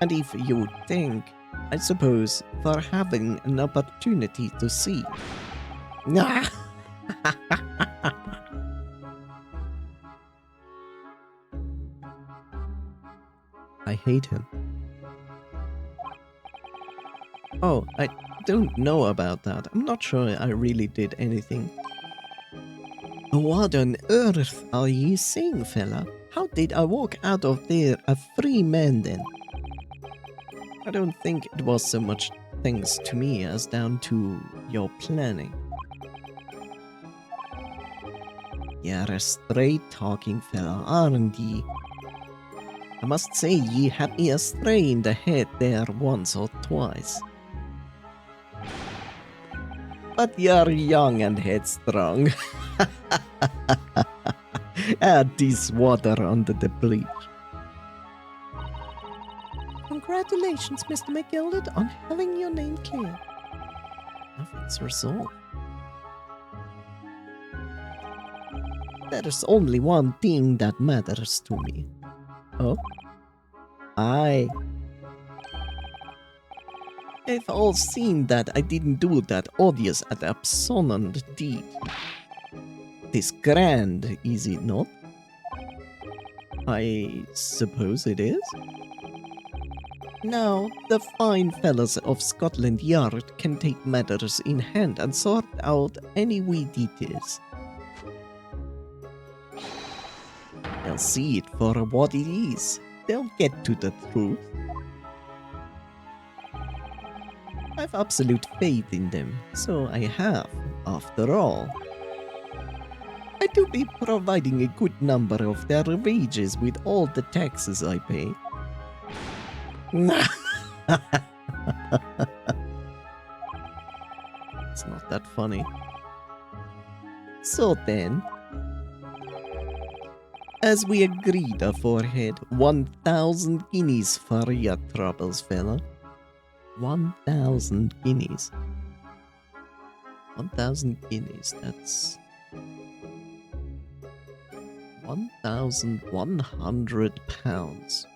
And if you think, I suppose, for having an opportunity to see. I hate him. Oh, I don't know about that. I'm not sure I really did anything. What on earth are you saying, fella? How did I walk out of there a free man then? I don't think it was so much thanks to me as down to your planning. You're a straight-talking fella, aren't ye? I must say ye had me astray in the head there once or twice. But you're young and headstrong. Add this water under the bleach. Congratulations, Mr. McGilded, on having your name cleared. Nothing's resolved. There's only one thing that matters to me. Oh? They've all seen that I didn't do that odious and absonant deed. This grand, is it not? I suppose it is? Now, the fine fellows of Scotland Yard can take matters in hand and sort out any wee details. They'll see it for what it is. They'll get to the truth. I've absolute faith in them, so I have, after all. I do be providing a good number of their wages with all the taxes I pay. It's not that funny. So then, as we agreed aforehead, 1,000 guineas for your troubles, fella. 1,000 guineas. 1,000 guineas, that's 1,100 pounds.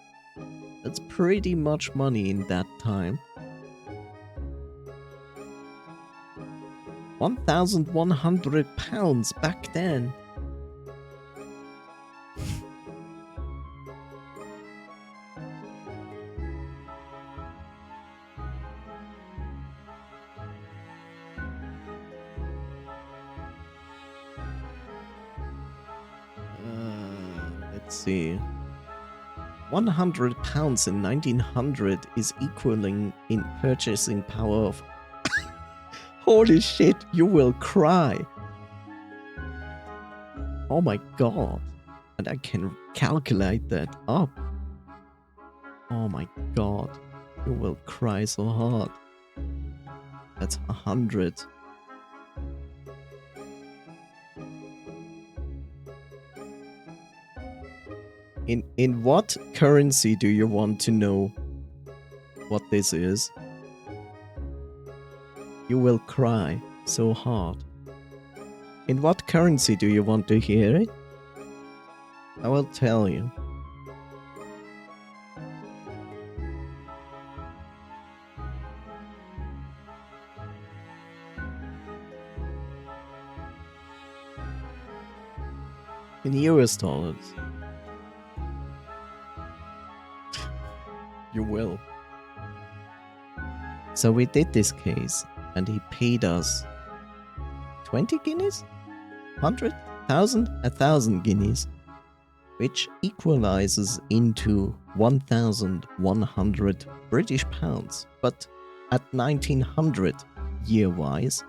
That's pretty much money in that time. 1,100 pounds back then. Let's see. 100 pounds in 1900 is equaling in purchasing power of... Holy shit, you will cry. Oh my god. And I can calculate that up. Oh my god. You will cry so hard. That's 100. In what currency do you want to know what this is? You will cry so hard. In what currency do you want to hear it? I will tell you. In US dollars. You will. So we did this case, and he paid us 20 guineas? 100? 1,000? 1,000 guineas. Which equalizes into 1,100 British pounds. But at 1900 year-wise.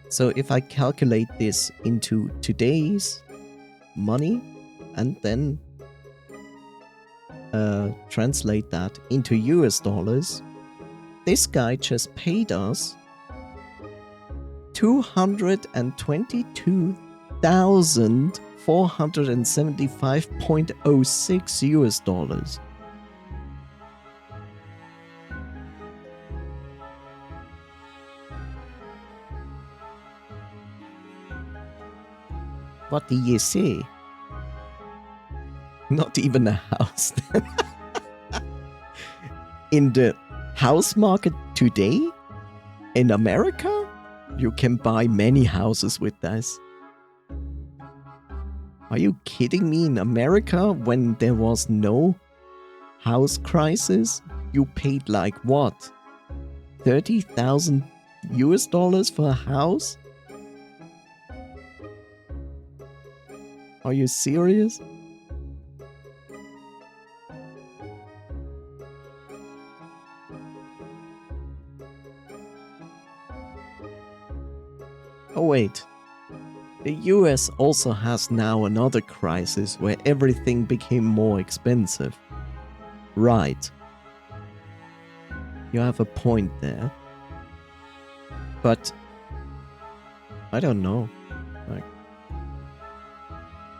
So if I calculate this into today's money, and then translate that into US dollars, this guy just paid us 222,475.06 US dollars. What do you say? Not even a house. In the house market today, in America, you can buy many houses with this. Are you kidding me? In America, when there was no house crisis, you paid like what? 30,000 US dollars for a house? Are you serious? Oh wait, the US also has now another crisis where everything became more expensive. Right. You have a point there. But I don't know. Like,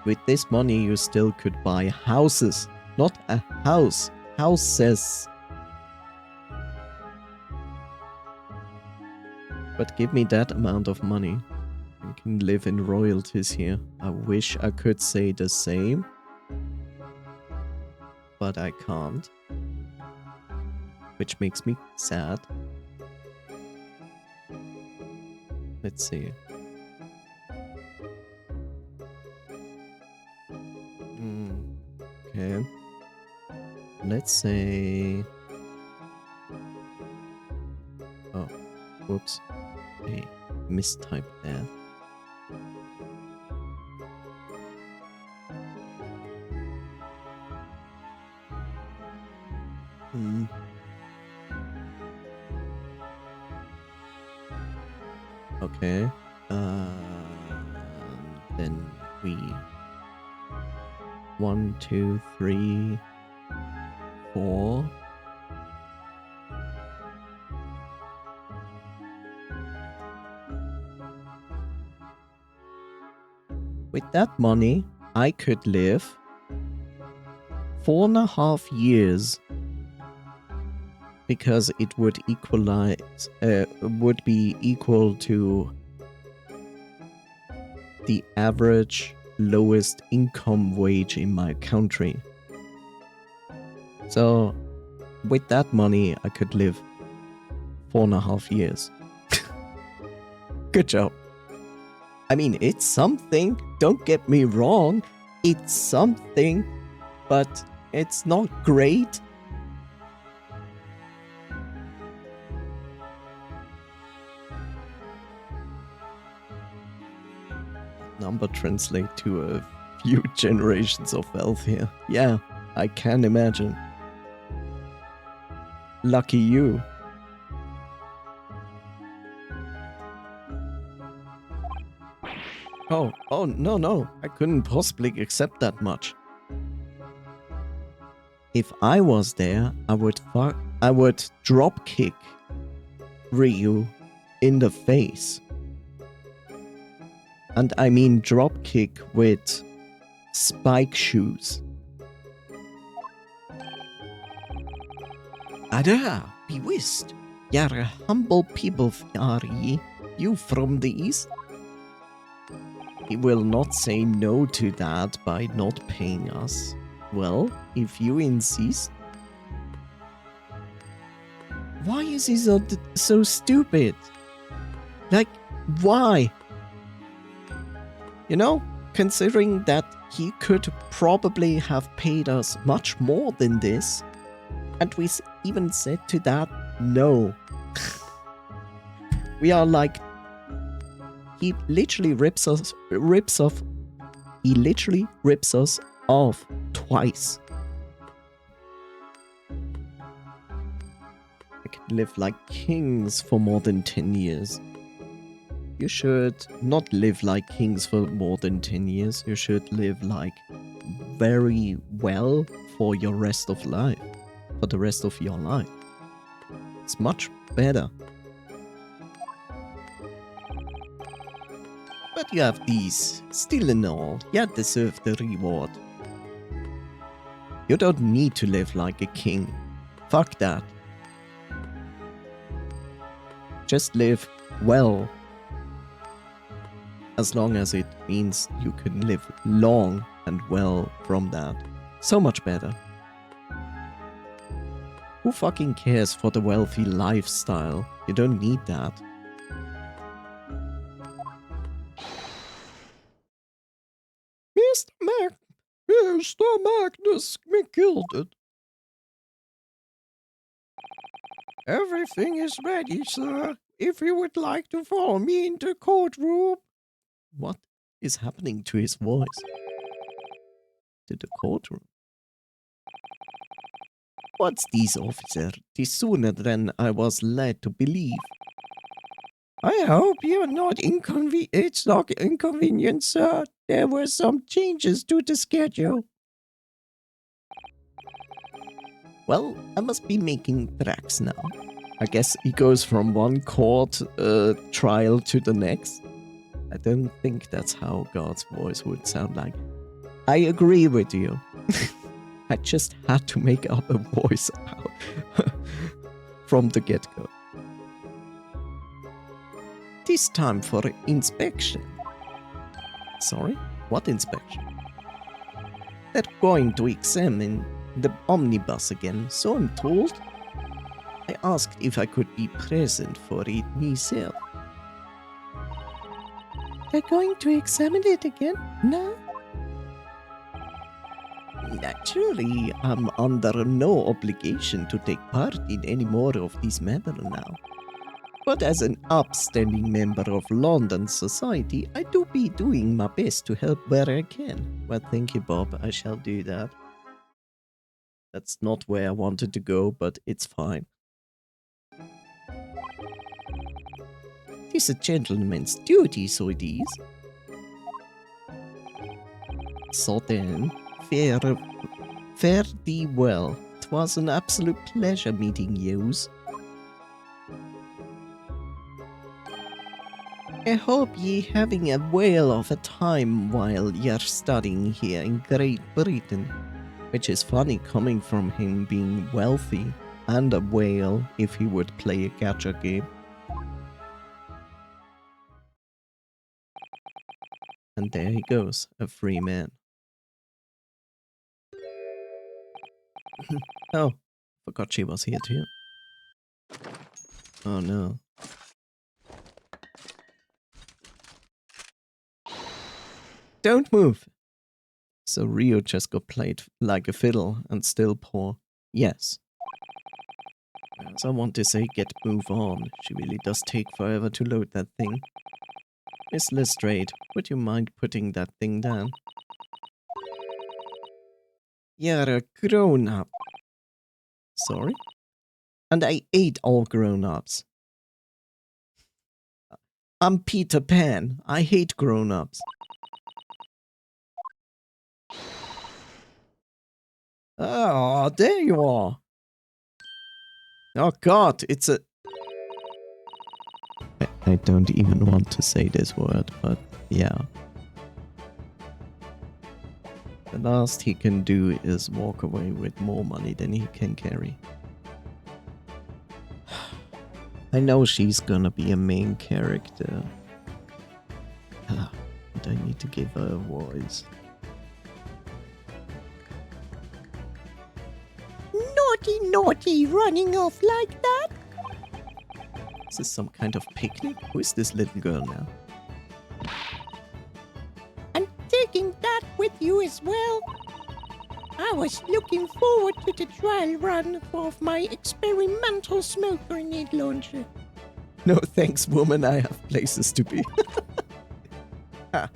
With this money, you still could buy houses. Not a house. Houses. But give me that amount of money. I can live in royalties here. I wish I could say the same. But I can't. Which makes me sad. Let's see. Okay. Let's say... Oh, whoops. I mistyped there. Okay. Then we... 1, 2, 3, 4. With that money, I could live 4.5 years because it would equalize, would be equal to the average lowest income wage in my country. So, with that money, I could live 4.5 years. Good job. I mean, it's something, don't get me wrong, it's something, but it's not great. Number translate to a few generations of wealth here. Yeah, I can imagine. Lucky you. Oh, no, I couldn't possibly accept that much. If I was there, I would drop kick Ryu in the face. And I mean drop kick with spike shoes. Ada, be wished. You're a humble people, are ye? You from the east? He will not say no to that by not paying us. Well, if you insist. Why is he so stupid? Like, why? You know, considering that he could probably have paid us much more than this, and we even said to that, no. We are like, he literally rips us off twice. I could live like kings for more than 10 years. You should not live like kings for more than 10 years. You should live like very well for your rest of life. For the rest of your life. It's much better. But you have these. Still in all, you deserve the reward. You don't need to live like a king. Fuck that. Just live well. As long as it means you can live long and well from that. So much better. Who fucking cares for the wealthy lifestyle? You don't need that. Mr. Magnus McGilded. Everything is ready, sir. If you would like to follow me into courtroom. What is happening to his voice? To the courtroom. What's this, officer? This sooner than I was led to believe. I hope you're not it's not inconvenient, sir. There were some changes to the schedule. Well, I must be making tracks now. I guess he goes from one court trial to the next. I don't think that's how God's voice would sound like. I agree with you. I just had to make up a voice out from the get-go. This time for inspection. Sorry? What inspection? They're going to examine the omnibus again, so I'm told. I asked if I could be present for it myself. They're going to examine it again? No? Naturally, I'm under no obligation to take part in any more of this matter now. But as an upstanding member of London society, I do be doing my best to help where I can. Well, thank you, Bob. I shall do that. That's not where I wanted to go, but it's fine. Tis a gentleman's duty, so it is. So then, fare thee well. 'Twas an absolute pleasure meeting yous. I hope ye having a whale of a time while you're studying here in Great Britain. Which is funny coming from him being wealthy and a whale if he would play a gacha game. And there he goes, a free man. Oh, forgot she was here too. Oh no. Don't move! So Rio just got played like a fiddle and still poor. Yes. As I want to say, move on. She really does take forever to load that thing. Miss Lestrade, would you mind putting that thing down? You're a grown-up. Sorry? And I ate all grown-ups. I'm Peter Pan. I hate grown-ups. Oh, there you are. Oh god, it's a... I don't even want to say this word, but yeah. The last he can do is walk away with more money than he can carry. I know she's gonna be a main character. But I need to give her a voice. Naughty, naughty, running off like that? Is this some kind of picnic? Who is this little girl now? And taking that with you as well? I was looking forward to the trial run of my experimental smoke grenade launcher. No thanks, woman, I have places to be. Ha.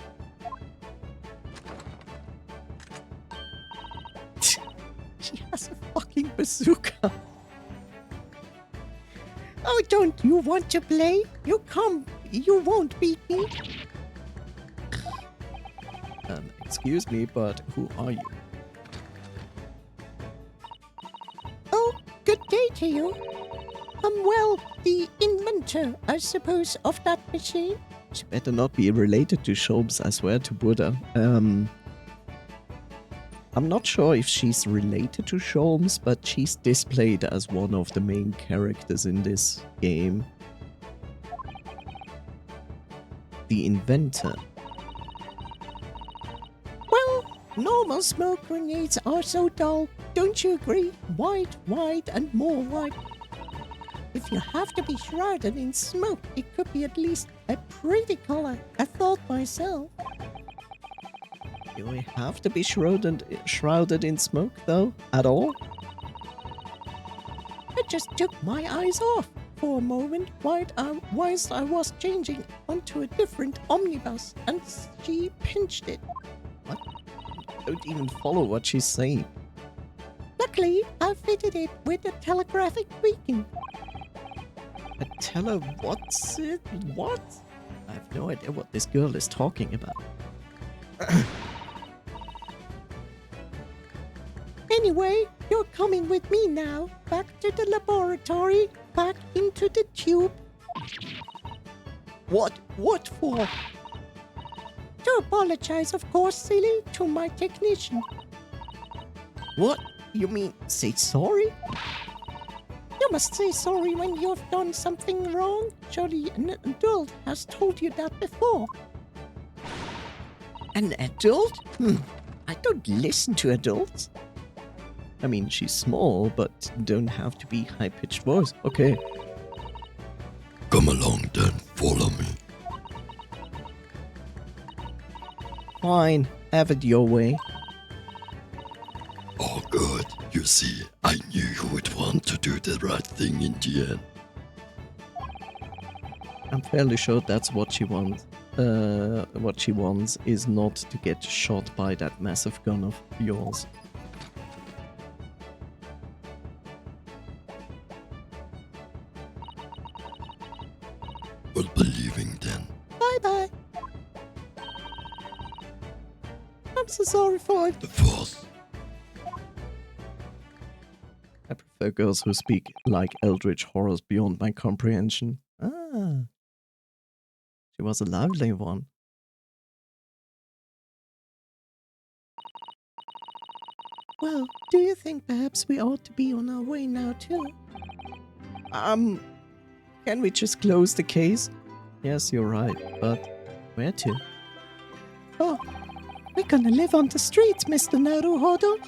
She has a fucking bazooka. Oh, don't you want to play? You won't beat me. Excuse me, but who are you? Oh, good day to you. I'm, well, the inventor, I suppose, of that machine. She better not be related to Sholmes, I swear to Buddha. I'm not sure if she's related to Sholmes, but she's displayed as one of the main characters in this game. The inventor. Well, normal smoke grenades are so dull, don't you agree? White, white, and more white. If you have to be shrouded in smoke, it could be at least a pretty color, I thought myself. Do I have to be shrouded in smoke, though? At all? I just took my eyes off for a moment whilst I was changing onto a different omnibus, and she pinched it. What? I don't even follow what she's saying. Luckily, I fitted it with a telegraphic beacon. A tele what's it? What? I have no idea what this girl is talking about. Anyway, you're coming with me now, back to the laboratory, back into the tube. What? What for? To apologize, of course, silly, to my technician. What? You mean say sorry? You must say sorry when you've done something wrong. Surely an adult has told you that before. An adult? I don't listen to adults. I mean, she's small, but don't have to be high-pitched voice. Okay. Come along then, follow me. Fine, have it your way. Oh good, you see, I knew you would want to do the right thing in the end. I'm fairly sure that's what she wants. What she wants is not to get shot by that massive gun of yours. Well, believing then. Bye-bye. I'm so sorry for it. The Force. I prefer girls who speak like eldritch horrors beyond my comprehension. Ah. She was a lovely one. Well, do you think perhaps we ought to be on our way now too? Can we just close the case? Yes, you're right, but where to? Oh, we're gonna live on the streets, Mr. Naruhodo.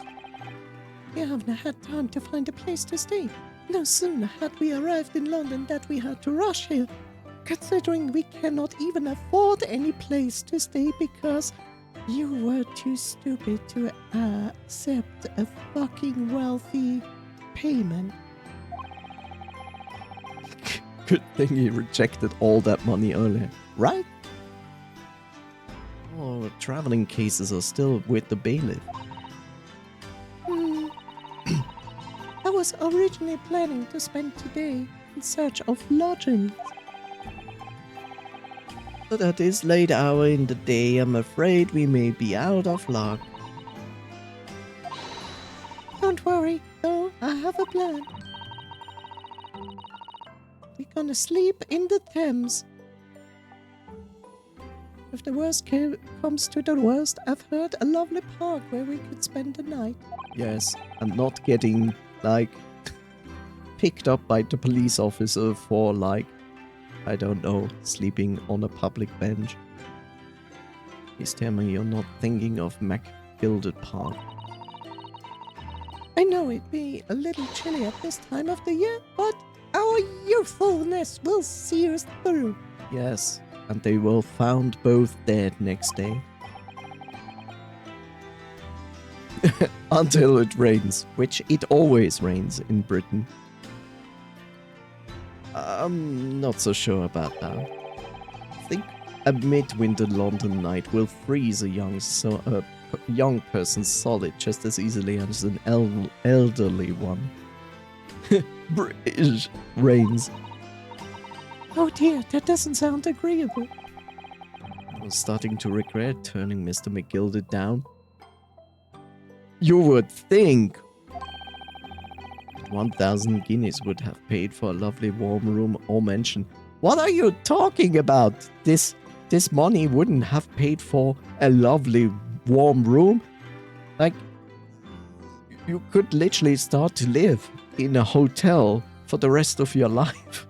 We haven't had time to find a place to stay. No sooner had we arrived in London that we had to rush here, considering we cannot even afford any place to stay because you were too stupid to accept a fucking wealthy payment. Good thing he rejected all that money earlier, right? Oh, traveling cases are still with the bailiff. I was originally planning to spend today in search of lodgings. But at this late hour in the day, I'm afraid we may be out of luck. Don't worry, though, I have a plan. We're gonna sleep in the Thames. If the worst comes to the worst, I've heard a lovely park where we could spend the night. Yes, and not getting, like, picked up by the police officer for, like, I don't know, sleeping on a public bench. Please tell me you're not thinking of Gilded Park. I know it'd be a little chilly at this time of the year, but our youthfulness will see us through. Yes, and they were found both dead next day. Until it rains, which it always rains in Britain. I'm not so sure about that. I think a midwinter London night will freeze a young person solid just as easily as an elderly one. British rains. Oh dear, that doesn't sound agreeable. I was starting to regret turning Mr. McGilded down. You would think 1,000 guineas would have paid for a lovely warm room or mansion. What are you talking about? This money wouldn't have paid for a lovely warm room. Like, you could literally start to live in a hotel for the rest of your life.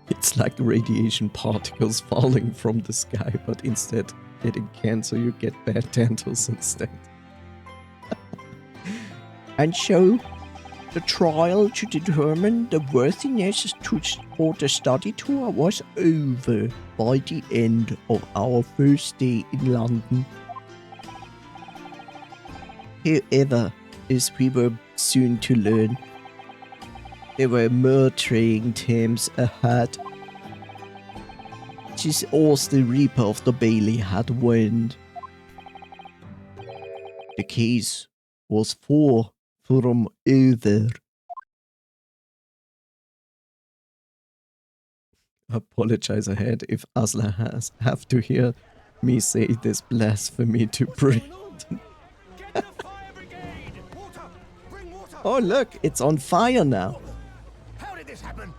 It's like radiation particles falling from the sky, but instead getting cancer, you get bad dentals instead. And so, the trial to determine the worthiness for the study tour was over by the end of our first day in London. However, as we were soon to learn, there were more trying times ahead. Just as the Reaper of the Bailey had warned. The case was far from over. Apologize ahead if Asla have to hear me say this blasphemy to Brit. Oh look, it's on fire now. How did this happen?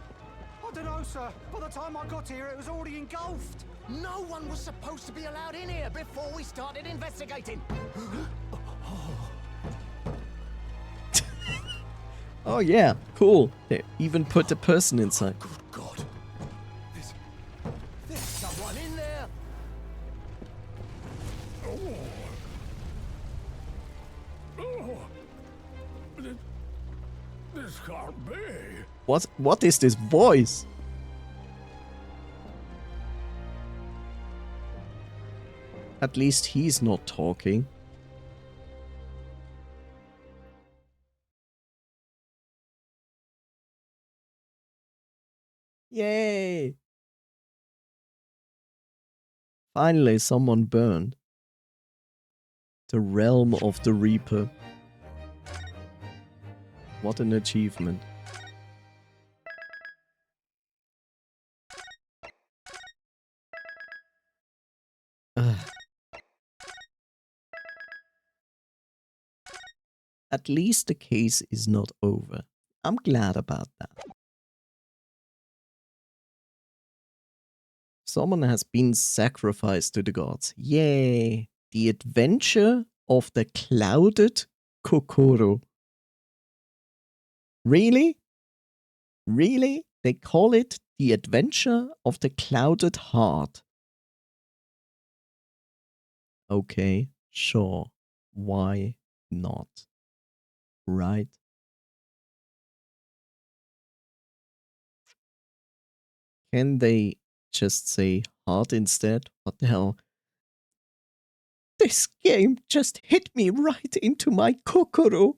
I don't know, sir, but the time I got here, it was already engulfed. No one was supposed to be allowed in here before we started investigating. Oh yeah, cool. They even put a person inside. Good God. There's someone in there. This can't be. What is this voice? At least he's not talking. Yay! Finally, someone burned. The realm of the Reaper. What an achievement. Ugh. At least the case is not over. I'm glad about that. Someone has been sacrificed to the gods. Yay! The adventure of the clouded Kokoro. Really? Really? They call it the adventure of the clouded heart. Okay, sure. Why not? Right? Can they just say heart instead? What the hell? This game just hit me right into my kokoro.